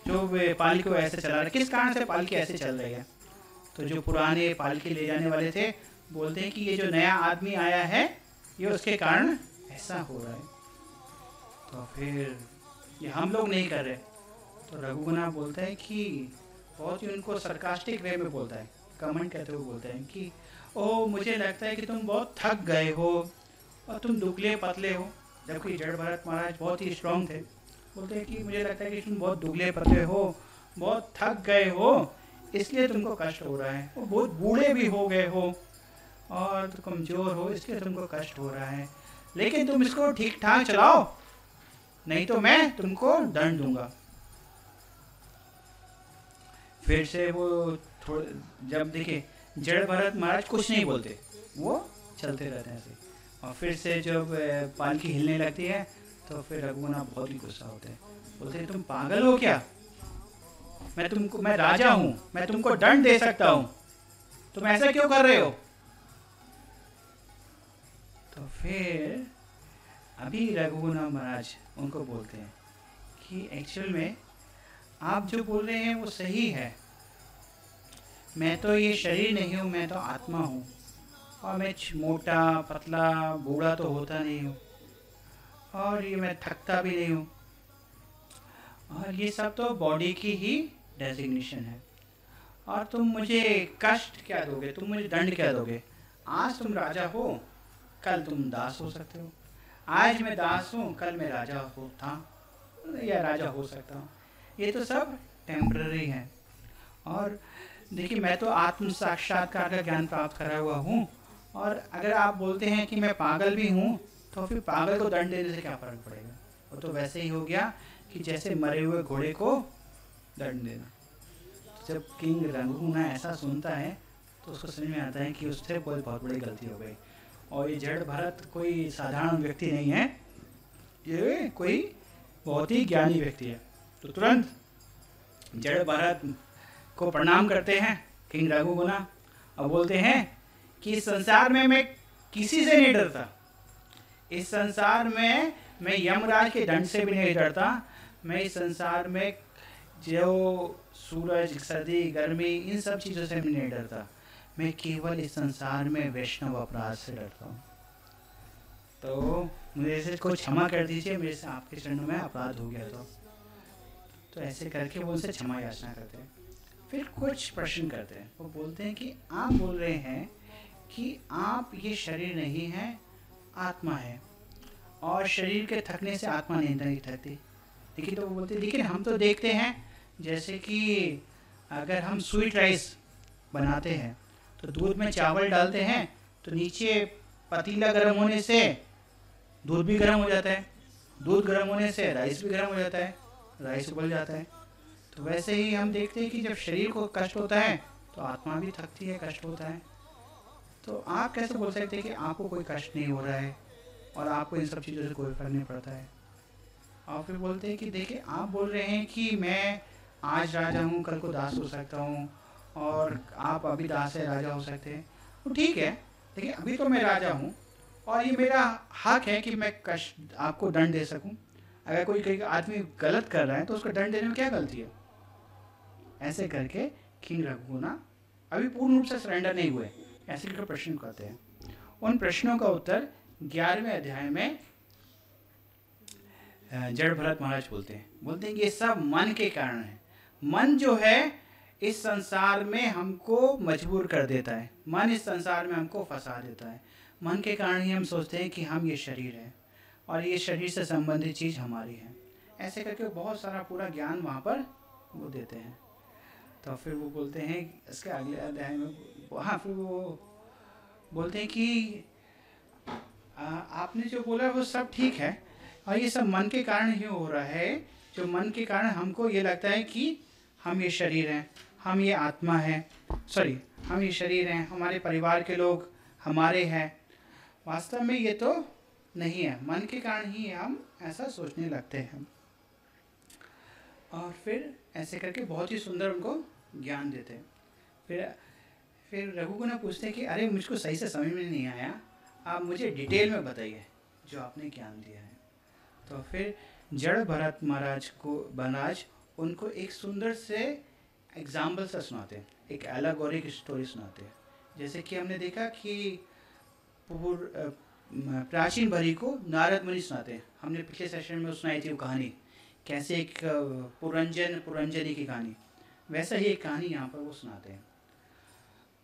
Speaker 1: जो पालकी को ऐसे चला रहा है, किस कारण से पालकी ऐसे चल रही है। तो जो पुराने पालकी ले जाने वाले थे बोलते हैं कि ये जो नया आदमी आया है ये उसके कारण ऐसा हो रहा है, तो फिर ये हम लोग नहीं कर रहे। तो रघुगुना बोलता है कि बहुत ही उनको सरकास्टिक वे में बोलता है, कमेंट करते हुए बोलते हैं कि ओह मुझे लगता है कि तुम बहुत थक गए हो और तुम दुबले पतले हो। जबकि जड़ भरत महाराज बहुत ही स्ट्रांग थे, बोलते हैं कि मुझे लगता है कि तुम बहुत दुबले पतले हो, बहुत थक गए हो, इसलिए तुमको कष्ट हो रहा है। वो बहुत बूढ़े भी हो गए हो और तो कमज़ोर हो, इसलिए तुमको कष्ट हो रहा है, लेकिन तुम इसको ठीक ठाक चलाओ नहीं तो मैं तुमको दंड दूंगा। फिर से वो थोड़े जब देखे जड़ भरत महाराज कुछ नहीं बोलते, वो चलते रहते हैं ऐसे। और फिर से जब पालकी हिलने लगती है तो फिर रघुगुना बहुत ही गुस्सा होते हैं, बोलते हैं तुम पागल हो क्या, मैं राजा हूँ, मैं तुमको दंड दे सकता हूँ, तुम ऐसा क्यों कर रहे हो। तो फिर अभी रघुगुना महाराज उनको बोलते हैं कि एक्चुअल में आप जो बोल रहे हैं वो सही है, मैं तो ये शरीर नहीं हूँ, मैं तो आत्मा हूँ और मैं मोटा पतला बूढ़ा तो होता नहीं हूँ और ये मैं थकता भी नहीं हूँ, और ये सब तो बॉडी की ही डेजिग्नेशन है। और तुम मुझे कष्ट क्या दोगे, तुम मुझे दंड क्या दोगे। आज तुम राजा हो, कल तुम दास हो सकते हो। आज मैं दास हूँ, कल मैं राजा था या राजा हो सकता हूँ। ये तो सब टेम्पररी है। और देखिए मैं तो आत्म साक्षात्कार का ज्ञान प्राप्त करा हुआ हूँ, और अगर आप बोलते हैं कि मैं पागल भी हूँ तो फिर पागल को दंड देने से क्या फर्क पड़ेगा। वो तो वैसे ही हो गया कि जैसे मरे हुए घोड़े को दंड देना। जब किंग रघुगुना ऐसा सुनता है तो उसको समझ में आता है कि उससे कोई बहुत बड़ी गलती हो गई, और ये जड़ भरत कोई साधारण व्यक्ति नहीं है, ये कोई बहुत ही ज्ञानी व्यक्ति है। तो तुरंत जड़ भरत को प्रणाम करते हैं किंग रघुगुना और बोलते हैं कि इस संसार में मैं किसी से नहीं डरता, इस संसार में मैं यमराज के दंड से भी नहीं डरता, मैं इस संसार में जो सूरज सर्दी गर्मी इन सब चीज़ों से भी नहीं डरता, मैं केवल इस संसार में वैष्णव अपराध से डरता हूँ। तो मुझे से को क्षमा कर दीजिए, मेरे से आपके चरणों में अपराध हो गया। तो ऐसे करके वो उनसे क्षमा याचना करते हैं। फिर कुछ प्रश्न करते हैं, वो बोलते हैं कि आप बोल रहे हैं कि आप ये शरीर नहीं है, आत्मा है, और शरीर के थकने से आत्मा नहीं थकती। देखिए तो वो बोलते हैं लेकिन हम तो देखते हैं जैसे कि अगर हम स्वीट राइस बनाते हैं तो दूध में चावल डालते हैं तो नीचे पतीला गर्म होने से दूध भी गर्म हो जाता है, दूध गर्म होने से राइस भी गर्म हो जाता है, राइस उबल जाता है। तो वैसे ही हम देखते हैं कि जब शरीर को कष्ट होता है तो आत्मा भी थकती है, कष्ट होता है। तो आप कैसे बोल सकते हैं कि आपको कोई कष्ट नहीं हो रहा है और आपको इन सब चीज़ों से कोई फर्क नहीं पड़ता है। और फिर बोलते हैं कि देखिए आप बोल रहे हैं कि मैं आज राजा हूँ, कल को दास हो सकता हूँ, और आप अभी दास है, राजा हो सकते हैं। तो ठीक है, देखिए अभी तो मैं राजा हूँ और ये मेरा हक है कि मैं कष्ट आपको दंड दे सकूं। अगर कोई आदमी गलत कर रहा है तो उसको दंड देने में क्या गलती है? ऐसे करके किंग रघुगुना अभी पूर्ण रूप से सरेंडर नहीं हुए, ऐसे करके प्रश्न करते हैं। उन प्रश्नों का उत्तर 11वें अध्याय में जड़ भरत महाराज बोलते हैं कि ये सब मन के कारण है। मन जो है इस संसार में हमको मजबूर कर देता है, मन इस संसार में हमको फंसा देता है। मन के कारण ही हम सोचते हैं कि हम ये शरीर है और ये शरीर से संबंधित चीज़ हमारी है। ऐसे करके बहुत सारा पूरा ज्ञान वहाँ पर वो देते हैं। तो फिर वो बोलते हैं इसके अगले अध्याय में, हाँ, फिर वो बोलते हैं कि आपने जो बोला वो सब ठीक है और ये सब मन के कारण ही हो रहा है। जो मन के कारण हमको ये लगता है कि हम ये शरीर हैं, हम ये आत्मा है, सॉरी, हम ये शरीर हैं, हमारे परिवार के लोग हमारे हैं। वास्तव में ये तो नहीं है, मन के कारण ही हम ऐसा सोचने लगते हैं। और फिर ऐसे करके बहुत ही सुंदर उनको ज्ञान देते हैं। फिर रघुगुना पूछते हैं कि अरे मुझको सही से समझ में नहीं आया, आप मुझे डिटेल में बताइए जो आपने ज्ञान दिया है। तो फिर जड़ भरत महाराज उनको एक सुंदर से एग्जाम्पल से सुनाते हैं, एक एलेगोरिक स्टोरी सुनाते हैं। जैसे कि हमने देखा कि प्राचीन भरी को नारद मुनि सुनाते हैं। हमने पिछले सेशन में सुनाई थी वो कहानी, कैसे एक पुरंजनी की कहानी, वैसा ही एक कहानी यहाँ पर वो सुनाते हैं।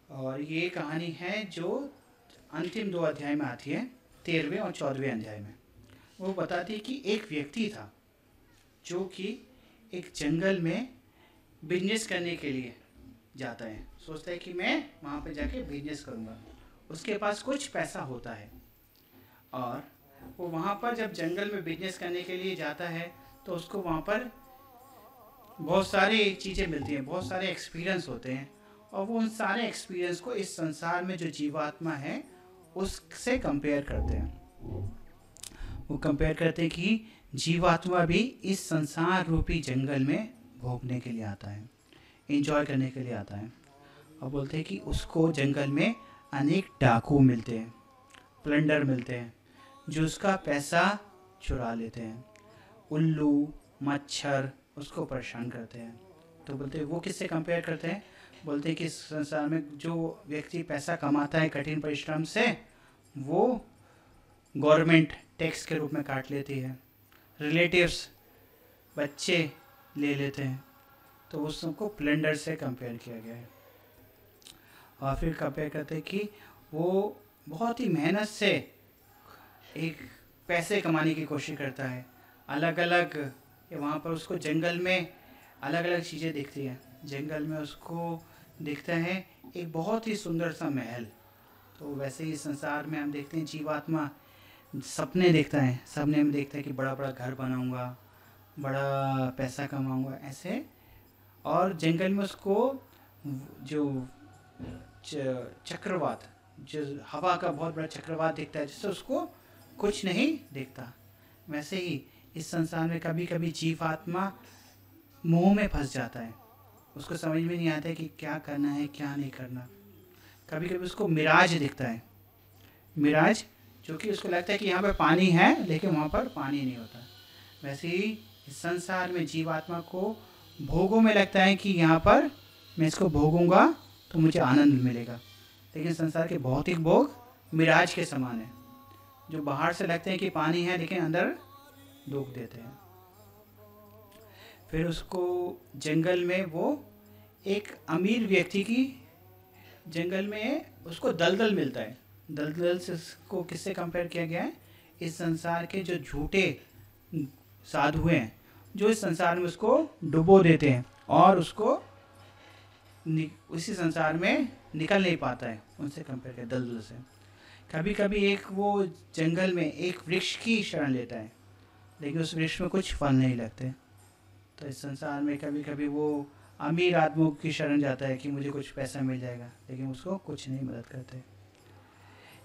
Speaker 1: और ये कहानी है जो अंतिम 2 अध्याय में आती है, 13वें और 14वें अध्याय में। वो बताती है कि एक व्यक्ति था जो कि एक जंगल में बिजनेस करने के लिए जाता है, सोचता है कि मैं वहाँ पे जाके बिजनेस करूँगा। उसके पास कुछ पैसा होता है और वो वहाँ पर जब जंगल में बिजनेस करने के लिए जाता है तो उसको वहाँ पर बहुत सारी चीज़ें मिलती हैं, बहुत सारे एक्सपीरियंस होते हैं, और वो उन सारे एक्सपीरियंस को इस संसार में जो जीवात्मा है उससे कंपेयर करते हैं। वो कंपेयर करते हैं कि जीवात्मा भी इस संसार रूपी जंगल में भोगने के लिए आता है, एंजॉय करने के लिए आता है। और बोलते हैं कि उसको जंगल में अनेक डाकू मिलते हैं, प्लंडर मिलते हैं, जो उसका पैसा चुरा लेते हैं। उल्लू मच्छर उसको परेशान करते हैं। तो बोलते हैं वो किससे कंपेयर करते हैं? बोलते हैं कि इस संसार में जो व्यक्ति पैसा कमाता है कठिन परिश्रम से, वो गवर्नमेंट टैक्स के रूप में काट लेती है, रिलेटिव्स बच्चे ले लेते हैं, तो उस सबको प्लेंडर से कंपेयर किया गया है। और फिर कंपेयर करते हैं कि वो बहुत ही मेहनत से एक पैसे कमाने की कोशिश करता है, अलग अलग वहाँ पर उसको जंगल में अलग अलग चीज़ें दिखती हैं। जंगल में उसको दिखता है एक बहुत ही सुंदर सा महल। तो वैसे ही संसार में हम देखते हैं जीवात्मा सपने देखता है, सपने में देखता है कि बड़ा बड़ा घर बनाऊंगा, बड़ा पैसा कमाऊंगा, ऐसे। और जंगल में उसको जो चक्रवात, जो हवा का बहुत बड़ा चक्रवात दिखता है, जिससे उसको कुछ नहीं दिखता। वैसे ही इस संसार में कभी कभी जीवात्मा मोह में फंस जाता है, उसको समझ में नहीं आता है कि क्या करना है क्या नहीं करना। कभी कभी उसको मिराज दिखता है, मिराज जो कि उसको लगता है कि यहाँ पर पानी है लेकिन वहाँ पर पानी नहीं होता। वैसे ही इस संसार में जीवात्मा को भोगों में लगता है कि यहाँ पर मैं इसको भोगूंगा तो मुझे आनंद मिलेगा, लेकिन संसार के भौतिक भोग मिराज के समान है, जो बाहर से लगते हैं कि पानी है लेकिन अंदर दुख देते हैं। फिर उसको जंगल में वो एक अमीर व्यक्ति की जंगल में उसको दलदल मिलता है। दलदल से को किससे कंपेयर किया गया है? इस संसार के जो झूठे साधु हैं, जो इस संसार में उसको डुबो देते हैं और उसको उसी संसार में निकल नहीं पाता है, उनसे कंपेयर किया दलदल से। कभी कभी एक वो जंगल में एक वृक्ष की शरण लेता है, लेकिन उस वृक्ष में कुछ फल नहीं लगते। तो इस संसार में कभी कभी वो अमीर आदमियों की शरण जाता है कि मुझे कुछ पैसा मिल जाएगा, लेकिन उसको कुछ नहीं मदद करते।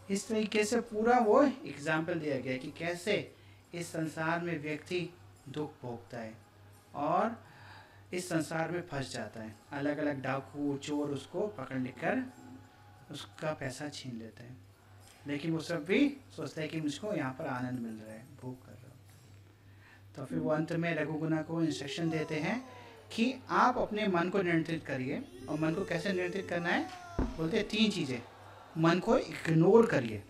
Speaker 1: इस तरीके से पूरा वो एग्जाम्पल दिया गया कि कैसे इस संसार में व्यक्ति दुख भोगता है और इस संसार में फंस जाता है। अलग अलग डाकू चोर उसको पकड़ लेकर उसका पैसा छीन लेते हैं, लेकिन वो सब भी सोचता है कि मुझको यहाँ पर आनंद मिल रहा है, भोग कर रहा हूँ। तो फिर वो अंत में रघुगुना को इंस्ट्रक्शन देते हैं कि आप अपने मन को नियंत्रित करिए। और मन को कैसे नियंत्रित करना है? बोलते हैं 3 चीज़ें। मन को इग्नोर करिए,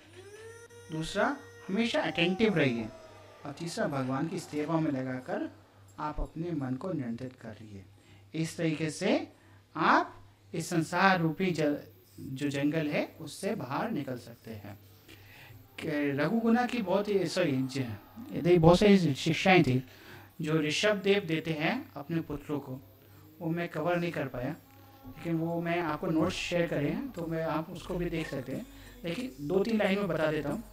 Speaker 1: दूसरा हमेशा अटेंटिव रहिए, और तीसरा भगवान की सेवा में लगाकर आप अपने मन को नियंत्रित करिए। इस तरीके से आप इस संसार रूपी जो जंगल है उससे बाहर निकल सकते हैं। रघुगुना की बहुत सारी शिक्षाएं थी जो ऋषभ देव देते हैं अपने पुत्रों को, वो मैं कवर नहीं कर पाया, लेकिन वो मैं आपको नोट्स शेयर करे हैं तो मैं आप उसको भी देख सकते हैं, लेकिन 2-3 लाइन में बता देता हूँ।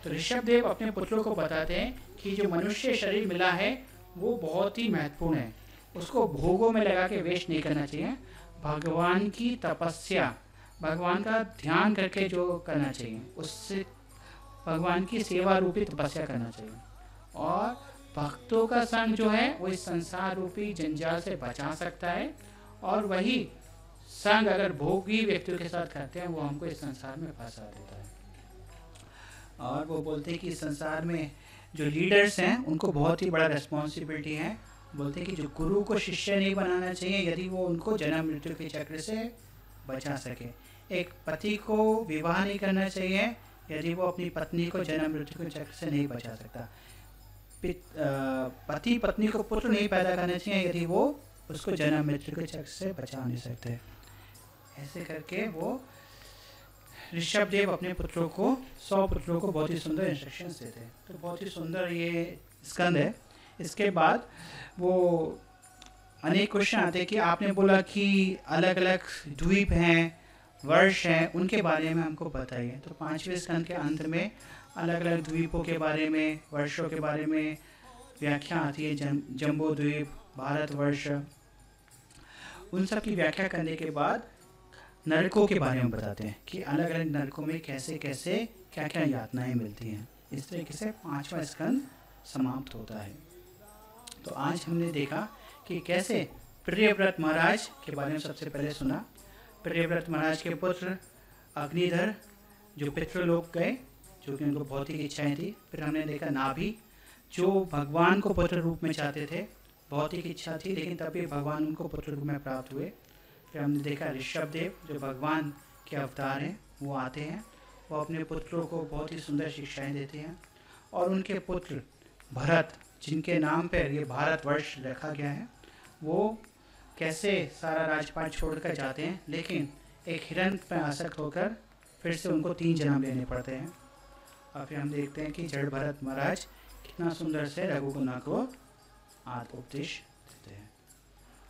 Speaker 1: तो ऋषभ देव अपने पुत्रों को बताते हैं कि जो मनुष्य शरीर मिला है वो बहुत ही महत्वपूर्ण है, उसको भोगों में लगा के वेस्ट नहीं करना चाहिए। भगवान की तपस्या, भगवान का ध्यान करके जो करना चाहिए, उससे भगवान की सेवा रूपी तपस्या करना चाहिए। और भक्तों का संग जो है वो इस संसार रूपी जंजाल से बचा सकता है, और वही संग अगर भोगी व्यक्तियों के साथ करते हैं वो हमको इस संसार में फंसा देता है। और वो बोलते हैं कि इस संसार में जो लीडर्स हैं उनको बहुत ही बड़ा रिस्पॉन्सिबिलिटी है। बोलते हैं कि जो गुरु को शिष्य नहीं बनाना चाहिए यदि वो उनको जन्म मृत्यु के चक्र से बचा सके। एक पति को विवाह नहीं करना चाहिए यदि वो अपनी पत्नी को जन्म मृत्यु के चक्र से नहीं बचा सकता। पति पत्नी को पुत्र नहीं पैदा करना चाहिए यदि वो उसको जन्म मृत्यु के चक्र से बचा नहीं सकते। ऐसे करके वो ऋषभ देव अपने पुत्रों को 100 पुत्रों को बहुत ही सुंदर इंस्ट्रक्शंस देते हैं। तो बहुत ही सुंदर ये स्कंद है। इसके बाद वो अनेक क्वेश्चन आते हैं कि आपने बोला कि अलग अलग द्वीप हैं, वर्ष हैं, उनके बारे में हमको बताइए। तो 5वें स्कंद के अंत में अलग अलग द्वीपों के बारे में, वर्षों के बारे में व्याख्या आती है। जम्बो द्वीप, भारतवर्ष, उन सब की व्याख्या करने के बाद नरकों के बारे में बताते हैं कि अलग अलग नरकों में कैसे कैसे क्या क्या यातनाएं मिलती हैं। इस तरीके से 5वां स्कंद समाप्त होता है। तो आज हमने देखा कि कैसे प्रियव्रत महाराज के बारे में सबसे पहले सुना। प्रियव्रत महाराज के पुत्र अग्निधर जो पितृलोक गए, जो कि उनको बहुत ही इच्छाएं थी। फिर हमने देखा नाभि जो भगवान को पुत्र रूप में चाहते थे, बहुत ही इच्छा थी, लेकिन तभी भगवान उनको पुत्र रूप में प्राप्त हुए। फिर हमने देखा ऋषभ देव जो भगवान के अवतार हैं, वो आते हैं, वो अपने पुत्रों को बहुत ही सुंदर शिक्षाएं देते हैं। और उनके पुत्र भरत, जिनके नाम पर ये भारतवर्ष रखा गया है, वो कैसे सारा राजपाट छोड़कर जाते हैं, लेकिन एक हिरण पर आसक्त होकर फिर से उनको 3 जन्म लेने पड़ते हैं। और फिर हम देखते हैं कि जड़ भरत महाराज कितना सुंदर से रघुगुना को आत्मोपदेश देते हैं।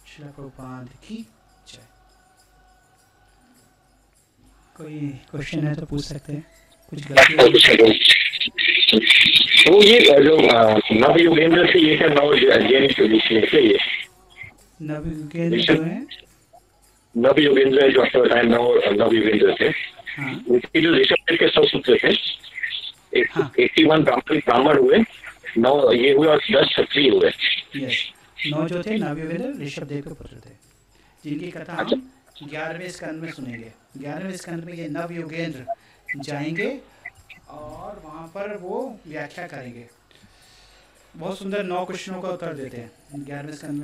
Speaker 1: श्रील प्रभुपाद की जय। कोई क्वेश्चन है तो पूछ सकते हैं। कुछ गलती
Speaker 2: तो ये जो नवयुगेंद्र से ये क्या जैन ट्रेडिशन से ये
Speaker 1: नवयुगेंद्र जो है,
Speaker 2: नवयुगेंद्र जो आपको बताया नवयुगेंद्र से,
Speaker 1: हाँ,
Speaker 2: इसके जो ऋषभ के 100 सूत्र थे, 81 ब्राह्मण हुए, 9 ये हुए और 10 क्षत्रिय हुए।
Speaker 1: यस, 9 जो थे नवयुगेंद्र ऋषभ देव के पुत्र थे, जिनकी कथा हम 11वें स्कंद में सुनेंगे। 11वें स्कंद में ये नवयुगेंद्र जाएंगे और वहाँ पर वो व्याख्या करेंगे। बहुत सुंदर 9 क्वेश्चनों का उत्तर देते हैं 11वें स्कंद में।